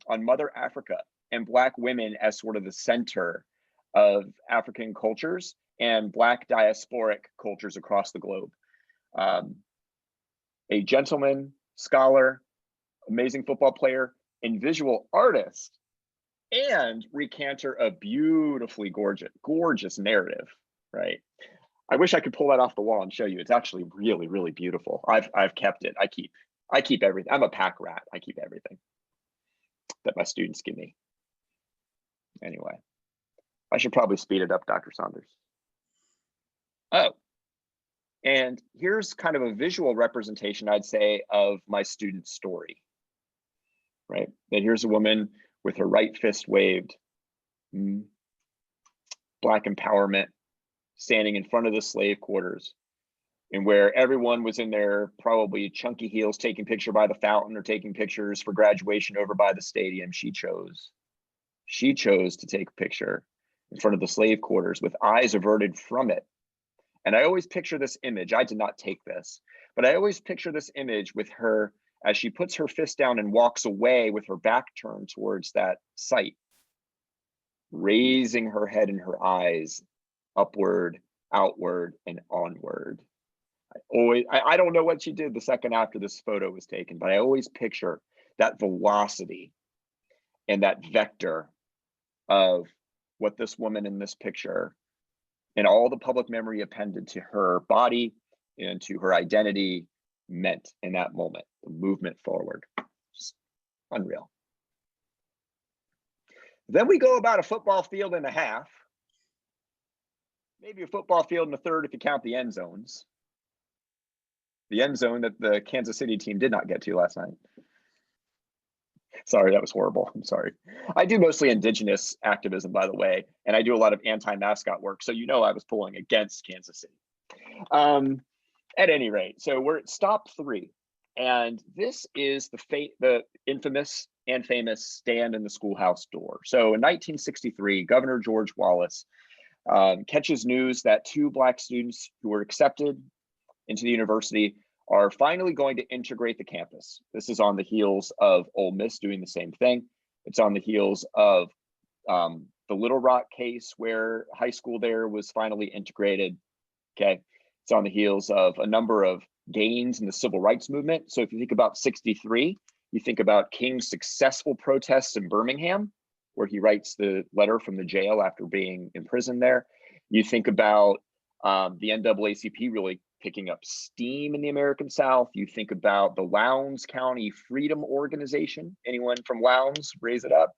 Mother Africa and Black women as sort of the center of African cultures and Black diasporic cultures across the globe. A gentleman, scholar, amazing football player, and visual artist, and recanter of beautifully gorgeous narrative, right? I wish I could pull that off the wall and show you. It's actually really, really beautiful. I've kept it. I keep everything. I'm a pack rat. I keep everything that my students give me. Anyway, I should probably speed it up, Dr. Saunders. Oh, and here's kind of a visual representation, I'd say, of my student's story, right? That here's a woman with her right fist waved, Black empowerment, standing in front of the slave quarters, and where everyone was in their probably chunky heels taking picture by the fountain or taking pictures for graduation over by the stadium. She chose to take a picture in front of the slave quarters with eyes averted from it. And I always picture this image. I did not take this, but I always picture this image with her as she puts her fist down and walks away with her back turned towards that site, raising her head and her eyes upward, outward, and onward. I don't know what she did the second after this photo was taken, but I always picture that velocity and that vector of what this woman in this picture and all the public memory appended to her body and to her identity meant in that moment, the movement forward. Just unreal. Then we go about a football field and a half, maybe a football field and a third if you count the end zones. The end zone that the Kansas City team did not get to last night. Sorry, that was horrible. I'm sorry. I do mostly indigenous activism, by the way, and I do a lot of anti-mascot work. So you know I was pulling against Kansas City. At any rate, so we're at stop 3. And this is the infamous and famous stand in the schoolhouse door. So in 1963, Governor George Wallace catches news that 2 Black students who were accepted into the university are finally going to integrate the campus. This is on the heels of Ole Miss doing the same thing. It's on the heels of the Little Rock case where high school there was finally integrated, okay? It's on the heels of a number of gains in the civil rights movement. So if you think about 63, you think about King's successful protests in Birmingham, where he writes the letter from the jail after being imprisoned there. You think about the NAACP really picking up steam in the American South. You think about the Lowndes County Freedom Organization. Anyone from Lowndes, raise it up.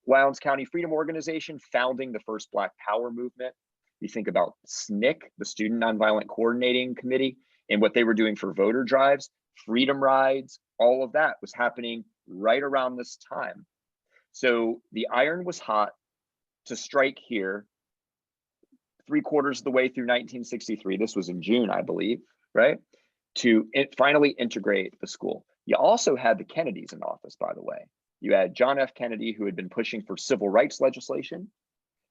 Lowndes County Freedom Organization founding the first Black Power movement. You think about SNCC, the Student Nonviolent Coordinating Committee, and what they were doing for voter drives, freedom rides, all of that was happening right around this time. So the iron was hot to strike here 3/4 of the way through 1963. This was in June, I believe, right? To finally integrate the school. You also had the Kennedys in office, by the way. You had John F. Kennedy, who had been pushing for civil rights legislation.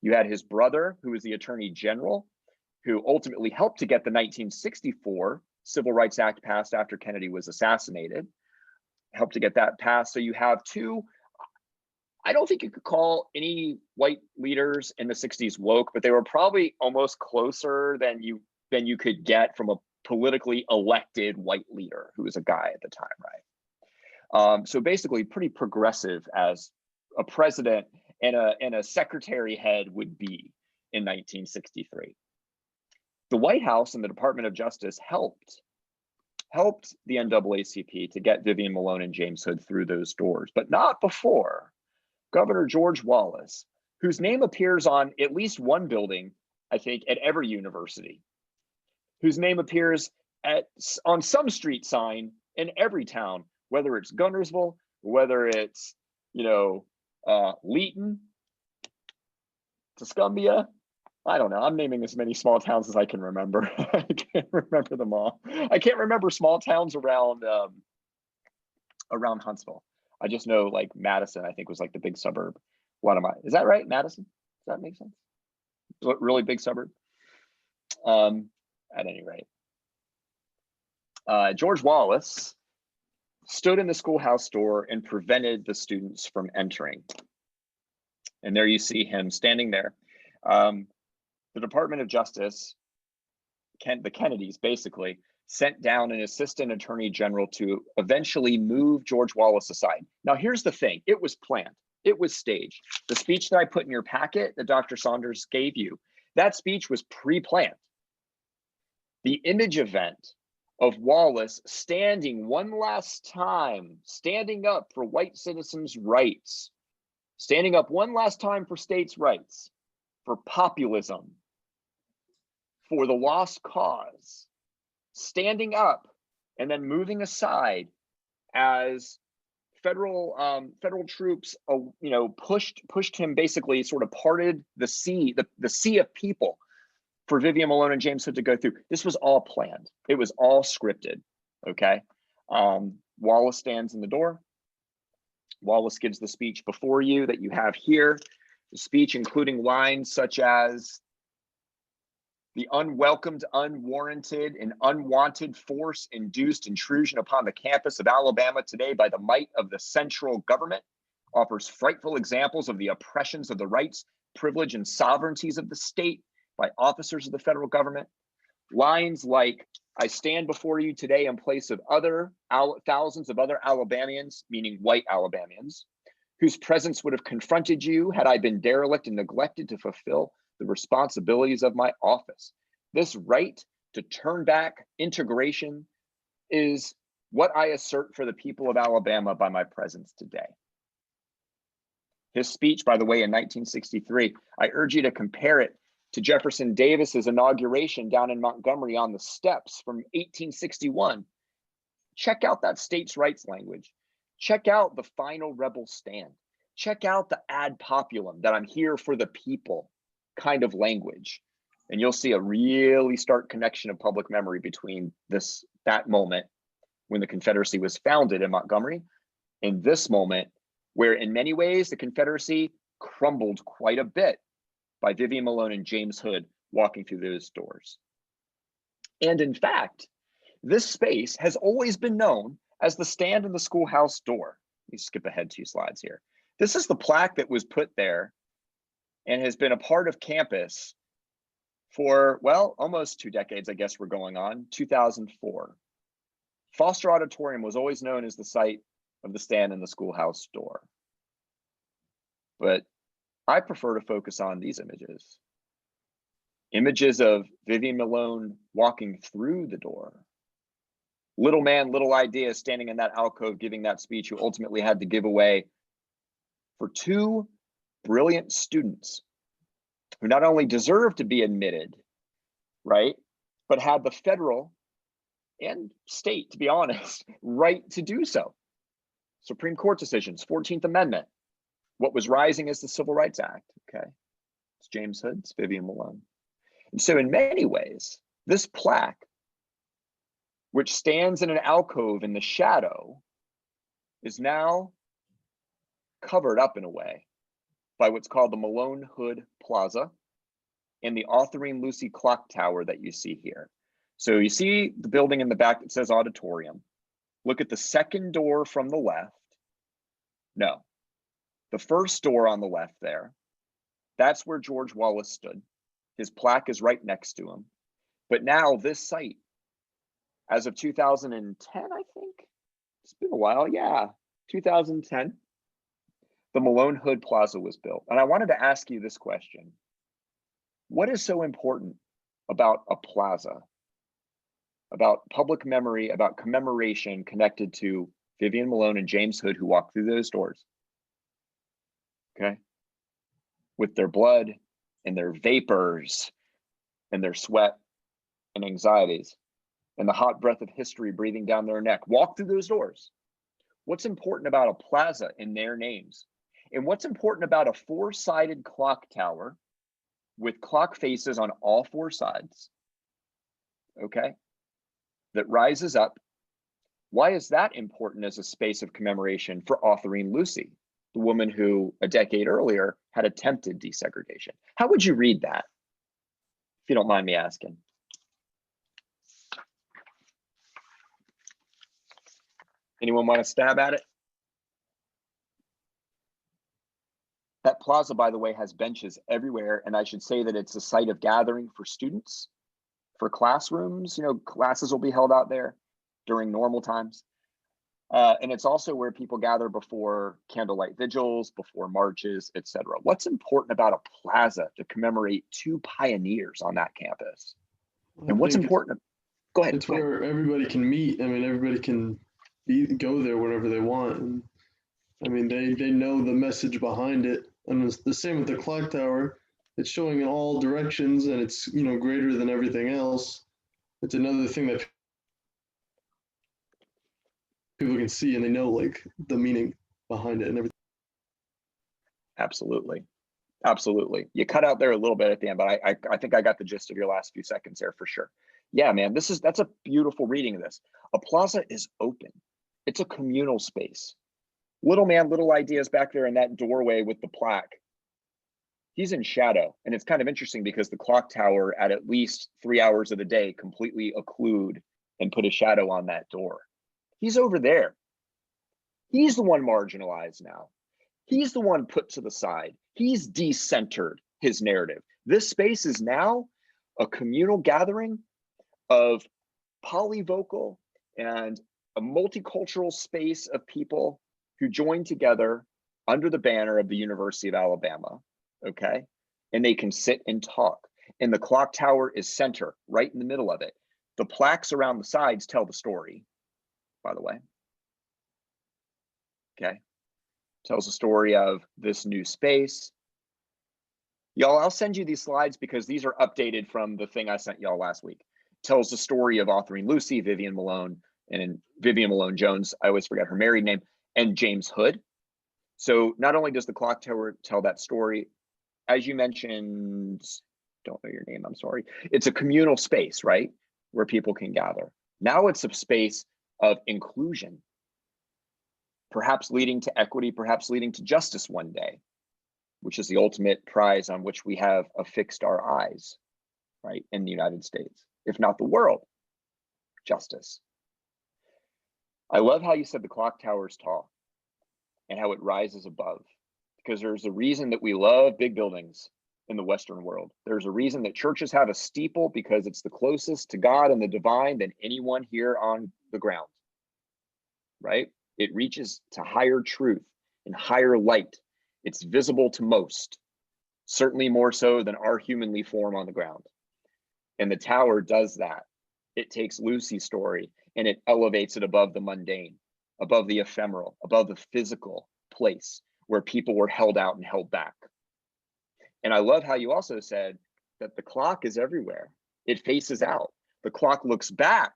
You had his brother, who was the Attorney General, who ultimately helped to get the 1964 Civil Rights Act passed after Kennedy was assassinated, helped to get that passed. So you have two, I don't think you could call any white leaders in the 60s woke, but they were probably almost closer than you could get from a politically elected white leader who was a guy at the time, right? So basically pretty progressive as a president and a secretary head would be in 1963. The White House and the Department of Justice helped the NAACP to get Vivian Malone and James Hood through those doors, but not before Governor George Wallace, whose name appears on at least one building, I think, at every university, whose name appears on some street sign in every town, whether it's Gunnersville, whether it's, Leeton, Tuscumbia. I don't know. I'm naming as many small towns as I can remember. I can't remember them all. I can't remember small towns around Huntsville. I just know like Madison, I think was like the big suburb. Is that right? Madison? Does that make sense? Really big suburb? At any rate. George Wallace stood in the schoolhouse door and prevented the students from entering. And there you see him standing there. The Department of Justice, the Kennedys basically, sent down an assistant attorney general to eventually move George Wallace aside. Now, here's the thing. It was planned. It was staged. The speech that I put in your packet that Dr. Saunders gave you, that speech was pre-planned. The image event of Wallace standing one last time, standing up for white citizens' rights, standing up one last time for states' rights, for populism, for the lost cause, standing up and then moving aside as federal troops, pushed him, basically sort of parted the sea of people for Vivian Malone and James Hood to go through. This was all planned. It was all scripted. Okay. Wallace stands in the door. Wallace gives the speech before you that you have here. The speech including lines such as, "The unwelcomed, unwarranted, and unwanted force-induced intrusion upon the campus of Alabama today by the might of the central government offers frightful examples of the oppressions of the rights, privilege, and sovereignties of the state by officers of the federal government." Lines like, "I stand before you today in place of thousands of other Alabamians," meaning white Alabamians, "whose presence would have confronted you had I been derelict and neglected to fulfill the responsibilities of my office. This right to turn back integration is what I assert for the people of Alabama by my presence today." His speech, by the way, in 1963, I urge you to compare it to Jefferson Davis's inauguration down in Montgomery on the steps from 1861. Check out that states' rights language. Check out the final rebel stand. Check out the ad populum, that I'm here for the people kind of language. And you'll see a really stark connection of public memory between that moment when the Confederacy was founded in Montgomery and this moment where in many ways the Confederacy crumbled quite a bit by Vivian Malone and James Hood walking through those doors. And in fact, this space has always been known as the stand in the schoolhouse door. Let me skip ahead 2 slides here. This is the plaque that was put there and has been a part of campus for, well, almost 2 decades, I guess we're going on, 2004. Foster Auditorium was always known as the site of the stand in the schoolhouse door. But I prefer to focus on these images. Images of Vivian Malone walking through the door. Little man, little idea, standing in that alcove giving that speech, who ultimately had to give away for 2 brilliant students who not only deserved to be admitted, right, but had the federal and state, to be honest, right to do so. Supreme Court decisions, 14th Amendment, what was rising as the Civil Rights Act, okay? It's James Hood, it's Vivian Malone. And so in many ways, this plaque, which stands in an alcove in the shadow, is now covered up in a way by what's called the Malone Hood Plaza and the Autherine Lucy Clock Tower that you see here. So you see the building in the back that says auditorium. Look at the second door from the left. No, the first door on the left there. That's where George Wallace stood. His plaque is right next to him. But now this site, as of 2010, I think, it's been a while, yeah, 2010, the Malone Hood Plaza was built. And I wanted to ask you this question. What is so important about a plaza, about public memory, about commemoration connected to Vivian Malone and James Hood, who walked through those doors? Okay. With their blood and their vapors and their sweat and anxieties and the hot breath of history breathing down their neck, walk through those doors. What's important about a plaza in their names? And what's important about a four-sided clock tower with clock faces on all four sides, okay, that rises up? Why is that important as a space of commemoration for authoring Lucy, the woman who a decade earlier had attempted desegregation? How would you read that, if you don't mind me asking? Anyone want to stab at it? That plaza, by the way, has benches everywhere. And I should say that it's a site of gathering for students, for classrooms. You know, classes will be held out there during normal times. And it's also where people gather before candlelight vigils, before marches, etc. What's important about a plaza to commemorate two pioneers on that campus? And what's important? Go ahead. It's where everybody can meet. I mean, everybody can go there whenever they want. And I mean, they know the message behind it. And it's the same with the clock tower. It's showing in all directions, and it's, you know, greater than everything else. It's another thing that people can see, and they know like the meaning behind it and everything. Absolutely. Absolutely. You cut out there a little bit at the end, but I think I got the gist of your last few seconds there for sure. Yeah, man, that's a beautiful reading of this. A plaza is open. It's a communal space. Little man, little ideas back there in that doorway with the plaque. He's in shadow. And it's kind of interesting because the clock tower at least 3 hours of the day completely occlude and put a shadow on that door. He's over there. He's the one marginalized now. He's the one put to the side. He's decentered his narrative. This space is now a communal gathering of polyvocal and a multicultural space of people who join together under the banner of the University of Alabama, okay? And they can sit and talk. And the clock tower is center, right in the middle of it. The plaques around the sides tell the story, by the way. Okay, tells the story of this new space. Y'all, I'll send you these slides because these are updated from the thing I sent y'all last week. Tells the story of authoring Lucy, Vivian Malone, and Vivian Malone Jones, I always forget her married name, and James Hood. So not only does the clock tower tell that story, as you mentioned, don't know your name, I'm sorry. It's a communal space, right? Where people can gather. Now it's a space of inclusion, perhaps leading to equity, perhaps leading to justice one day, which is the ultimate prize on which we have affixed our eyes, right, in the United States, if not the world, justice. I love how you said the clock tower is tall and how it rises above, because there's a reason that we love big buildings in the Western world. There's a reason that churches have a steeple, because it's the closest to God and the divine than anyone here on the ground, right? It reaches to higher truth and higher light. It's visible to most, certainly more so than our humanly form on the ground. And the tower does that. It takes Lucy's story and it elevates it above the mundane, above the ephemeral, above the physical place where people were held out and held back. And I love how you also said that the clock is everywhere. It faces out. The clock looks back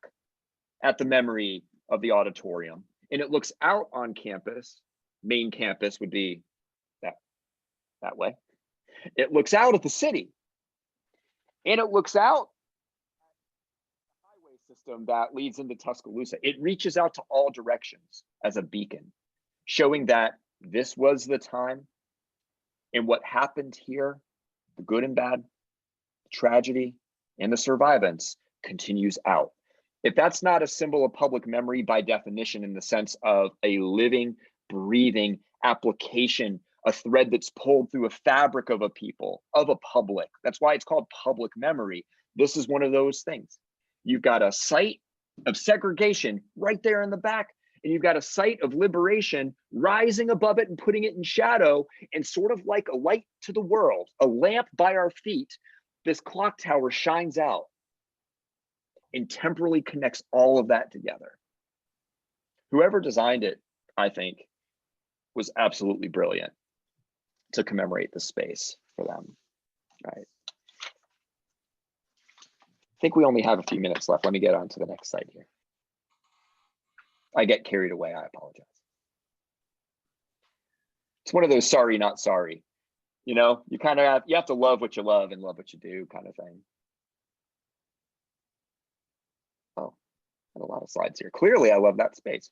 at the memory of the auditorium, and it looks out on campus. Main campus would be that way. It looks out at the city, and it looks out at the highway system that leads into Tuscaloosa. It reaches out to all directions as a beacon, showing that this was the time, and what happened here, the good and bad, the tragedy, and the survivance, continues out. If that's not a symbol of public memory by definition, in the sense of a living, breathing application, a thread that's pulled through a fabric of a people, of a public, that's why it's called public memory. This is one of those things. You've got a site of segregation right there in the back, and you've got a site of liberation rising above it and putting it in shadow, and sort of like a light to the world, a lamp by our feet, this clock tower shines out and temporally connects all of that together. Whoever designed it, I think, was absolutely brilliant to commemorate the space for them, right? I think we only have a few minutes left. Let me get on to the next slide here. I get carried away, I apologize. It's one of those sorry, not sorry. You know, you kind of have to love what you love and love what you do kind of thing. Oh, I have a lot of slides here. Clearly, I love that space.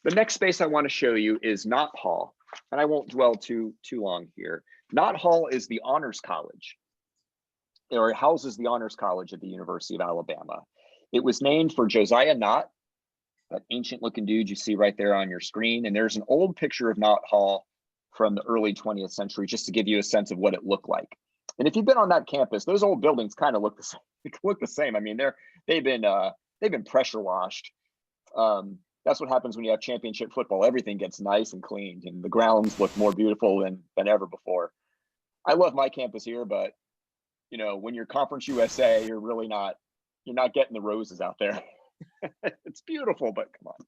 The next space I want to show you is Knott Hall, and I won't dwell too long here. Knott Hall is the Honors College, or it houses the Honors College at the University of Alabama. It was named for Josiah Knott, that ancient looking dude you see right there on your screen. And there's an old picture of Knott Hall from the early 20th century, just to give you a sense of what it looked like. And if you've been on that campus, those old buildings kind of look the same. I mean, they've been pressure washed. That's what happens when you have championship football. Everything gets nice and cleaned, and the grounds look more beautiful than ever before. I love my campus here, but you know, when you're Conference USA, you're not getting the roses out there. It's beautiful, but come on,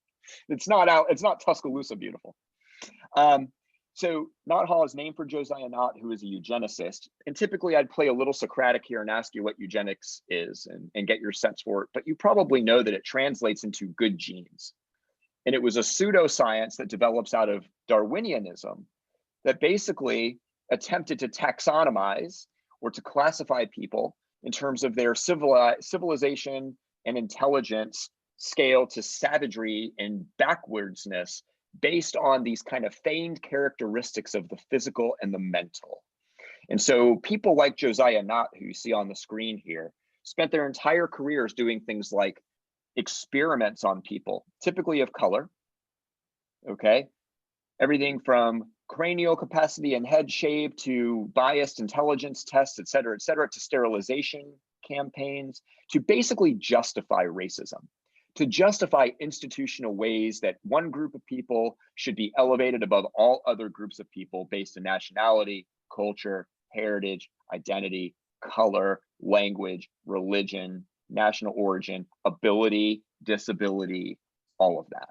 it's not Tuscaloosa beautiful. So Knott Hall is named for Josiah Knott, who is a eugenicist. And typically I'd play a little Socratic here and ask you what eugenics is and get your sense for it, but you probably know that it translates into good genes. And it was a pseudoscience that develops out of Darwinianism that basically attempted to taxonomize or to classify people in terms of their civilization and intelligence scale to savagery and backwardsness based on these kind of feigned characteristics of the physical and the mental. And so people like Josiah Knott, who you see on the screen here, spent their entire careers doing things like experiments on people, typically of color, okay? Everything from cranial capacity and head shape to biased intelligence tests, et cetera, to sterilization campaigns, to basically justify racism, to justify institutional ways that one group of people should be elevated above all other groups of people based on nationality, culture, heritage, identity, color, language, religion, national origin, ability, disability, all of that,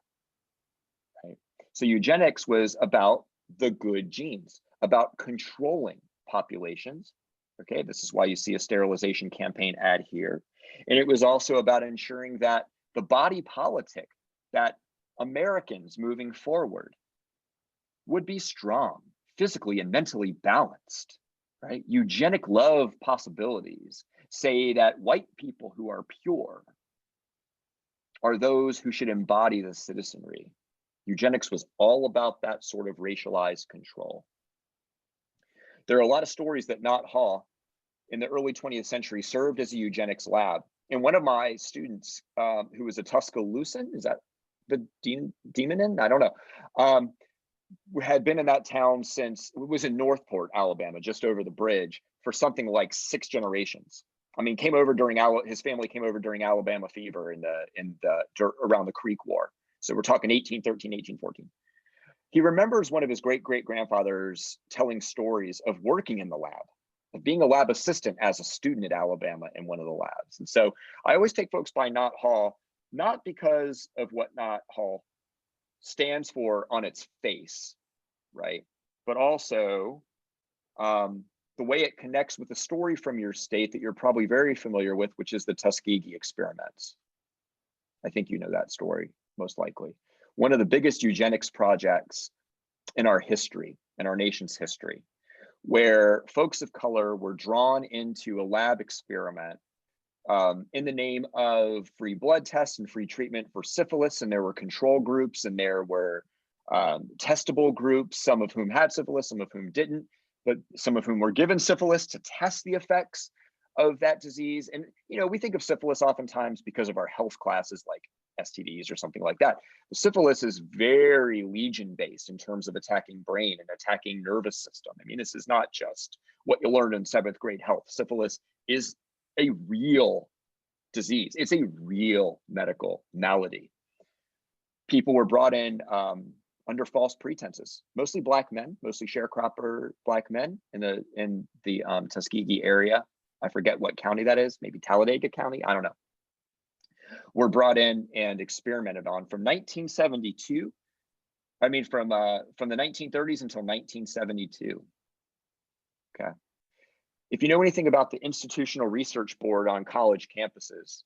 right? So eugenics was about the good genes, about controlling populations. Okay, this is why you see a sterilization campaign ad here. And it was also about ensuring that the body politic, that Americans moving forward would be strong, physically and mentally balanced, right? Eugenic love possibilities say that white people who are pure are those who should embody the citizenry. Eugenics was all about that sort of racialized control. There are a lot of stories that Knott Hall in the early 20th century served as a eugenics lab. And one of my students, who was a Tuscaloosan, is that the Demonin? I don't know, had been in that town since, it was in Northport, Alabama, just over the bridge, for something like 6 generations. I mean, came over during his family came over during Alabama fever around the Creek War. So we're talking 1813, 1814. He remembers one of his great-great-grandfathers telling stories of working in the lab, of being a lab assistant as a student at Alabama in one of the labs. And so I always take folks by Knott Hall, not because of what Knott Hall stands for on its face, right? But also the way it connects with a story from your state that you're probably very familiar with, which is the Tuskegee experiments. I think you know that story, most likely. One of the biggest eugenics projects in our history, in our nation's history, where folks of color were drawn into a lab experiment in the name of free blood tests and free treatment for syphilis. And there were control groups and there were testable groups, some of whom had syphilis, some of whom didn't, but some of whom were given syphilis to test the effects of that disease. And, you know, we think of syphilis oftentimes because of our health classes like STDs or something like that. The syphilis is very legion based in terms of attacking brain and attacking nervous system. I mean, this is not just what you learned in 7th grade health. Syphilis is a real disease. It's a real medical malady. People were brought in under false pretenses, mostly Black men, mostly sharecropper Black men in the Tuskegee area. I forget what county that is, maybe Talladega County, I don't know. Were brought in and experimented on from 1972. I mean, from the 1930s until 1972. Okay. If you know anything about the Institutional Research Board on college campuses,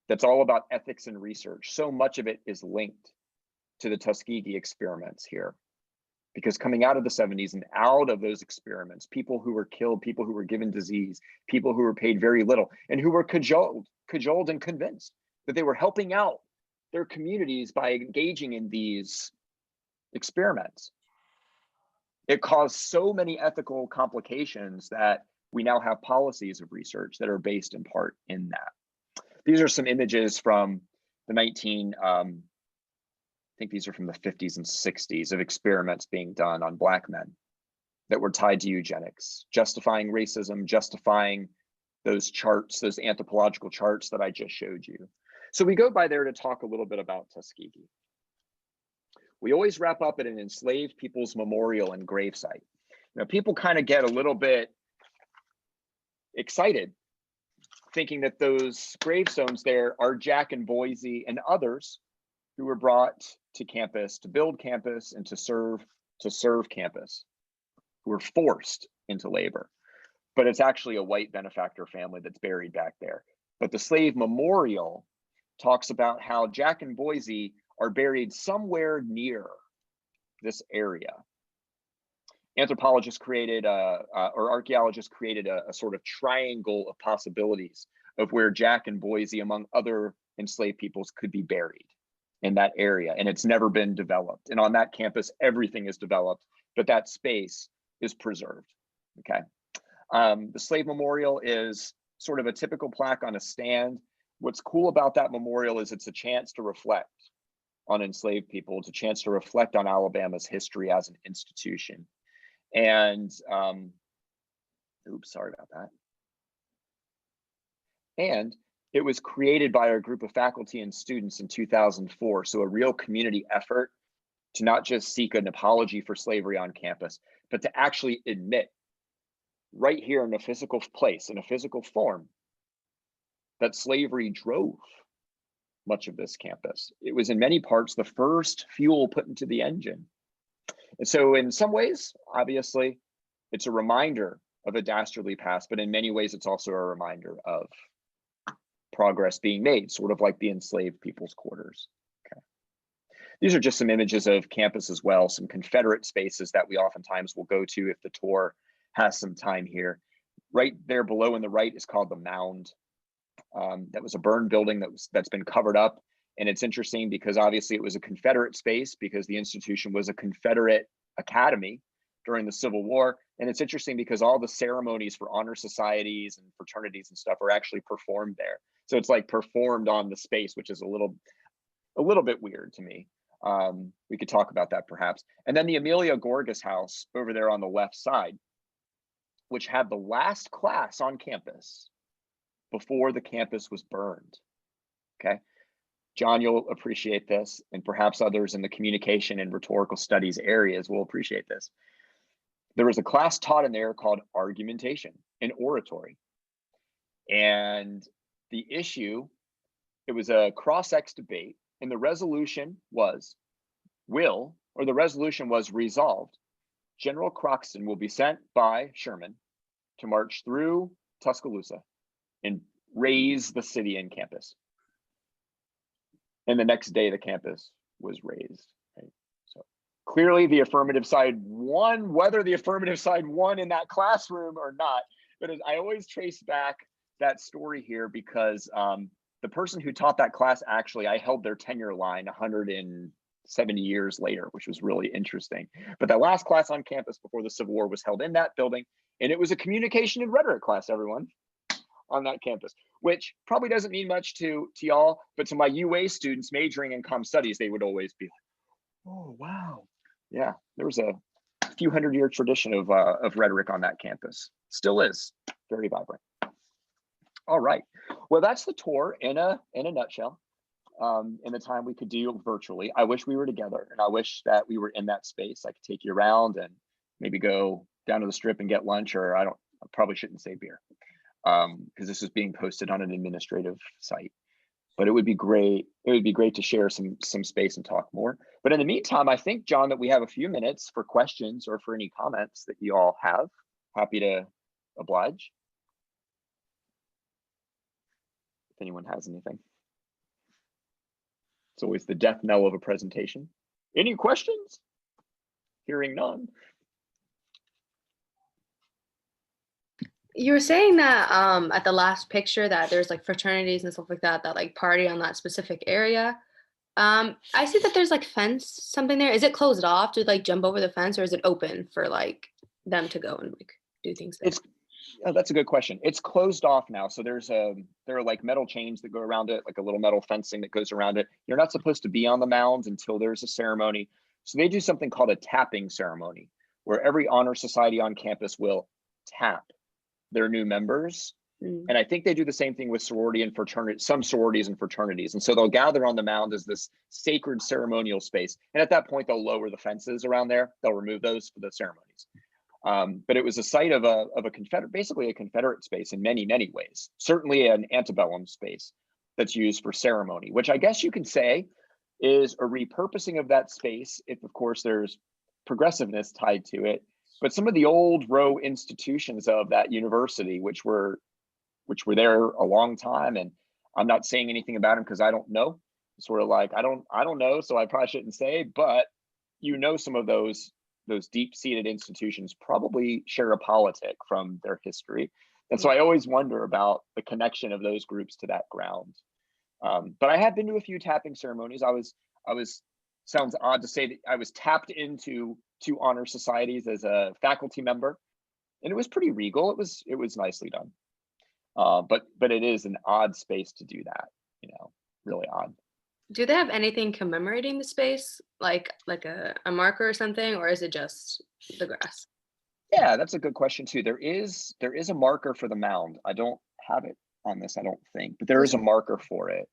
that's all about ethics and research. So much of it is linked to the Tuskegee experiments here, because coming out of the 70s and out of those experiments, people who were killed, people who were given disease, people who were paid very little, and who were cajoled and convinced that they were helping out their communities by engaging in these experiments. It caused so many ethical complications that we now have policies of research that are based in part in that. These are some images from the I think these are from the 50s and 60s of experiments being done on Black men that were tied to eugenics, justifying racism, justifying those charts, those anthropological charts that I just showed you. So we go by there to talk a little bit about Tuskegee. We always wrap up at an enslaved people's memorial and gravesite. Now, people kind of get a little bit excited thinking that those gravestones there are Jack and Boise and others who were brought to campus to build campus and to serve campus, who were forced into labor. But it's actually a white benefactor family that's buried back there. But the slave memorial talks about how Jack and Boise are buried somewhere near this area. Anthropologists created, or archaeologists created a sort of triangle of possibilities of where Jack and Boise, among other enslaved peoples, could be buried in that area. And it's never been developed. And on that campus, everything is developed, but that space is preserved, okay? The slave memorial is sort of a typical plaque on a stand. What's cool about that memorial is it's a chance to reflect on enslaved people. It's a chance to reflect on Alabama's history as an institution. And, oops, sorry about that. And it was created by a group of faculty and students in 2004. So a real community effort to not just seek an apology for slavery on campus, but to actually admit right here in a physical place, in a physical form, that slavery drove much of this campus. It was in many parts the first fuel put into the engine. And so in some ways, obviously, it's a reminder of a dastardly past, but in many ways, it's also a reminder of progress being made, sort of like the enslaved people's quarters. Okay. These are just some images of campus as well, some Confederate spaces that we oftentimes will go to if the tour has some time here. Right there below in the right is called the Mound. That was a burned building that's been covered up. And it's interesting because obviously it was a Confederate space because the institution was a Confederate academy during the Civil War. And it's interesting because all the ceremonies for honor societies and fraternities and stuff are actually performed there. So it's like performed on the space, which is a little bit weird to me. We could talk about that perhaps. And then the Amelia Gorgas house over there on the left side, which had the last class on campus before the campus was burned, okay? John, you'll appreciate this, and perhaps others in the communication and rhetorical studies areas will appreciate this. There was a class taught in there called argumentation and oratory. And the issue, it was a cross-ex debate, and the resolution was resolved. General Croxton will be sent by Sherman to march through Tuscaloosa and raise the city and campus. And the next day, the campus was raised. Right? So clearly the affirmative side won, whether the affirmative side won in that classroom or not. But I always trace back that story here because the person who taught that class, actually, I held their tenure line 170 years later, which was really interesting. But that last class on campus before the Civil War was held in that building, and it was a communication and rhetoric class, everyone. on that campus, which probably doesn't mean much to y'all, but to my UA students majoring in comm studies, they would always be like, oh, wow. Yeah, there was a few 100-year tradition of rhetoric on that campus. Still is very vibrant. All right. Well, that's the tour in a nutshell. In the time we could do virtually. I wish we were together, and I wish that we were in that space. I could take you around and maybe go down to the strip and get lunch, or I probably shouldn't say beer, because this is being posted on an administrative site. But it would be great. It would be great to share some space and talk more. But in the meantime, I think, John, that we have a few minutes for questions or for any comments that you all have. Happy to oblige. If anyone has anything. It's always the death knell of a presentation. Any questions? Hearing none. You were saying that at the last picture that there's like fraternities and stuff like that like party on that specific area. I see that there's like fence something there. Is it closed off to like jump over the fence, or is it open for like them to go and like do things there? That's a good question. It's closed off now. So there are like metal chains that go around it, like a little metal fencing that goes around it. You're not supposed to be on the mounds until there's a ceremony. So they do something called a tapping ceremony, where every honor society on campus will tap their new members. And I think they do the same thing with sorority and fraternity, some sororities and fraternities. And so they'll gather on the mound as this sacred ceremonial space. And at that point, they'll lower the fences around there. They'll remove those for the ceremonies. But it was a site of a Confederate, basically a Confederate space in many, many ways. Certainly an antebellum space that's used for ceremony, which I guess you can say is a repurposing of that space, if of course there's progressiveness tied to it. But some of the old row institutions of that university, which were there a long time, and I'm not saying anything about them because I don't know. Sort of like I don't know, so I probably shouldn't say. But some of those deep-seated institutions probably share a politic from their history, and so I always wonder about the connection of those groups to that ground. But I have been to a few tapping ceremonies. I was sounds odd to say that I was tapped into 2 honor societies as a faculty member, and it was pretty regal. It was nicely done. But it is an odd space to do that, really odd. Do they have anything commemorating the space, like a marker or something, or is it just the grass? Yeah, that's a good question too. There is a marker for the mound. I don't have it on this, I don't think, but there is a marker for it.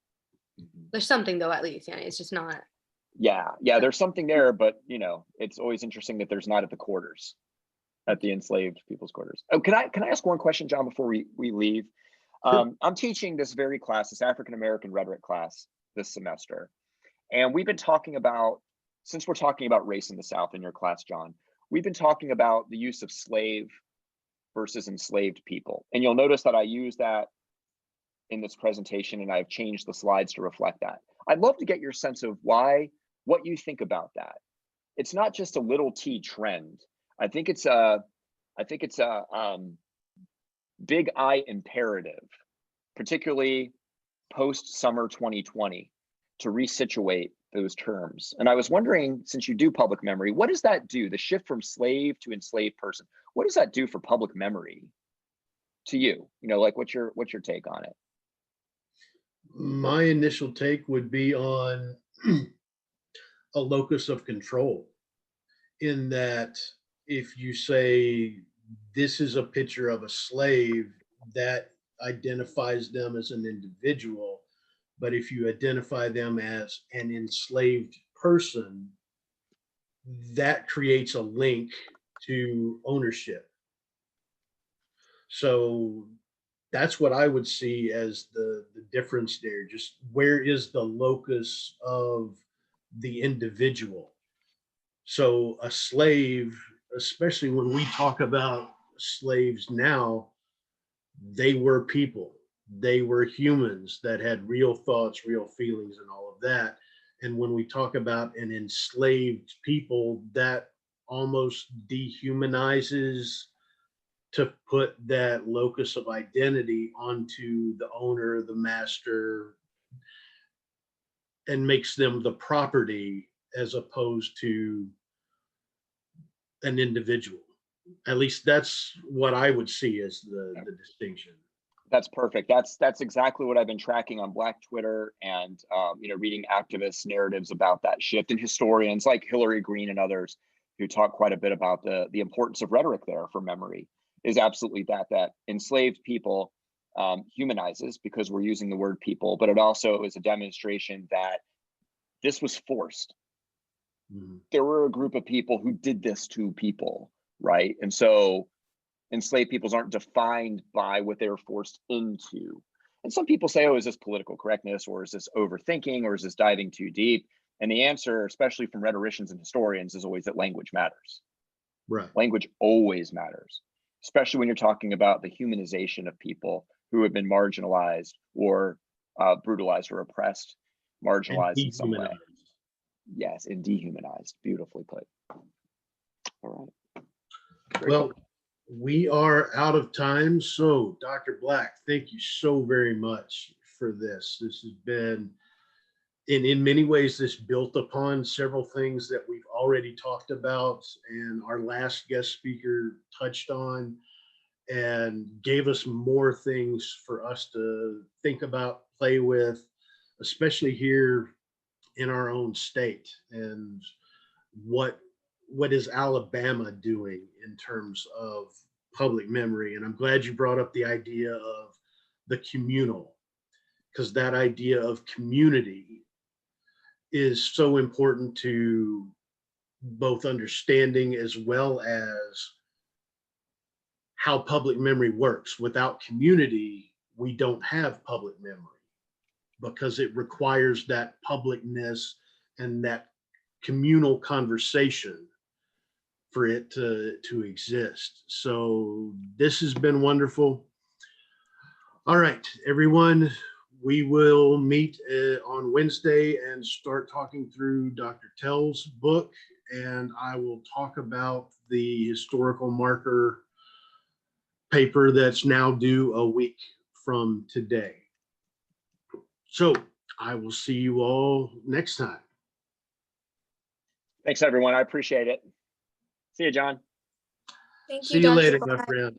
There's something though, at least. Yeah, it's just not. Yeah, there's something there, but it's always interesting that there's not at the quarters, at the enslaved people's quarters. Oh, can I ask one question, John, before we leave? Sure. I'm teaching this very class, this African American rhetoric class this semester, and we've been talking about, since we're talking about race in the South in your class, John, we've been talking about the use of slave versus enslaved people, and you'll notice that I use that in this presentation, and I've changed the slides to reflect that. I'd love to get your sense of what you think about that. It's not just a little T trend. I think it's a big I imperative, particularly post-summer 2020, to resituate those terms. And I was wondering, since you do public memory, what does that do? The shift from slave to enslaved person, what does that do for public memory to you? Like what's your take on it? My initial take would be on a locus of control, in that if you say this is a picture of a slave, that identifies them as an individual. But if you identify them as an enslaved person, that creates a link to ownership. So that's what I would see as the difference there. Just where is the locus of the individual? So a slave, especially when we talk about slaves now, they were people. They were humans that had real thoughts, real feelings, and all of that. And when we talk about an enslaved people, that almost dehumanizes to put that locus of identity onto the owner, the master, and makes them the property as opposed to an individual. At least that's what I would see as the distinction. That's perfect. That's exactly what I've been tracking on Black Twitter, and reading activists' narratives about that shift, and historians like Hillary Green and others who talk quite a bit about the importance of rhetoric there for memory, is absolutely that enslaved people humanizes, because we're using the word people, but it also is a demonstration that this was forced. There were a group of people who did this to people, right? And so enslaved peoples aren't defined by what they were forced into. And some people say, oh, is this political correctness, or is this overthinking, or is this diving too deep? And the answer, especially from rhetoricians and historians, is always that language matters. Right. Language always matters, especially when you're talking about the humanization of people who have been marginalized or brutalized or oppressed, marginalized in some way. Yes, and dehumanized. Beautifully put. All right. Well, we are out of time. So, Dr. Black, thank you so very much for this. This has been, in many ways, this built upon several things that we've already talked about and our last guest speaker touched on, and gave us more things for us to think about, play with, especially here in our own state. And what is Alabama doing in terms of public memory? And I'm glad you brought up the idea of the communal, because that idea of community is so important to both understanding as well as how public memory works. Without community, we don't have public memory, because it requires that publicness and that communal conversation for it to exist. So this has been wonderful. All right, everyone, we will meet on Wednesday and start talking through Dr. Tell's book, and I will talk about the historical marker paper that's now due a week from today. So I will see you all next time. Thanks, everyone. I appreciate it. See you, John. See you later, my friend.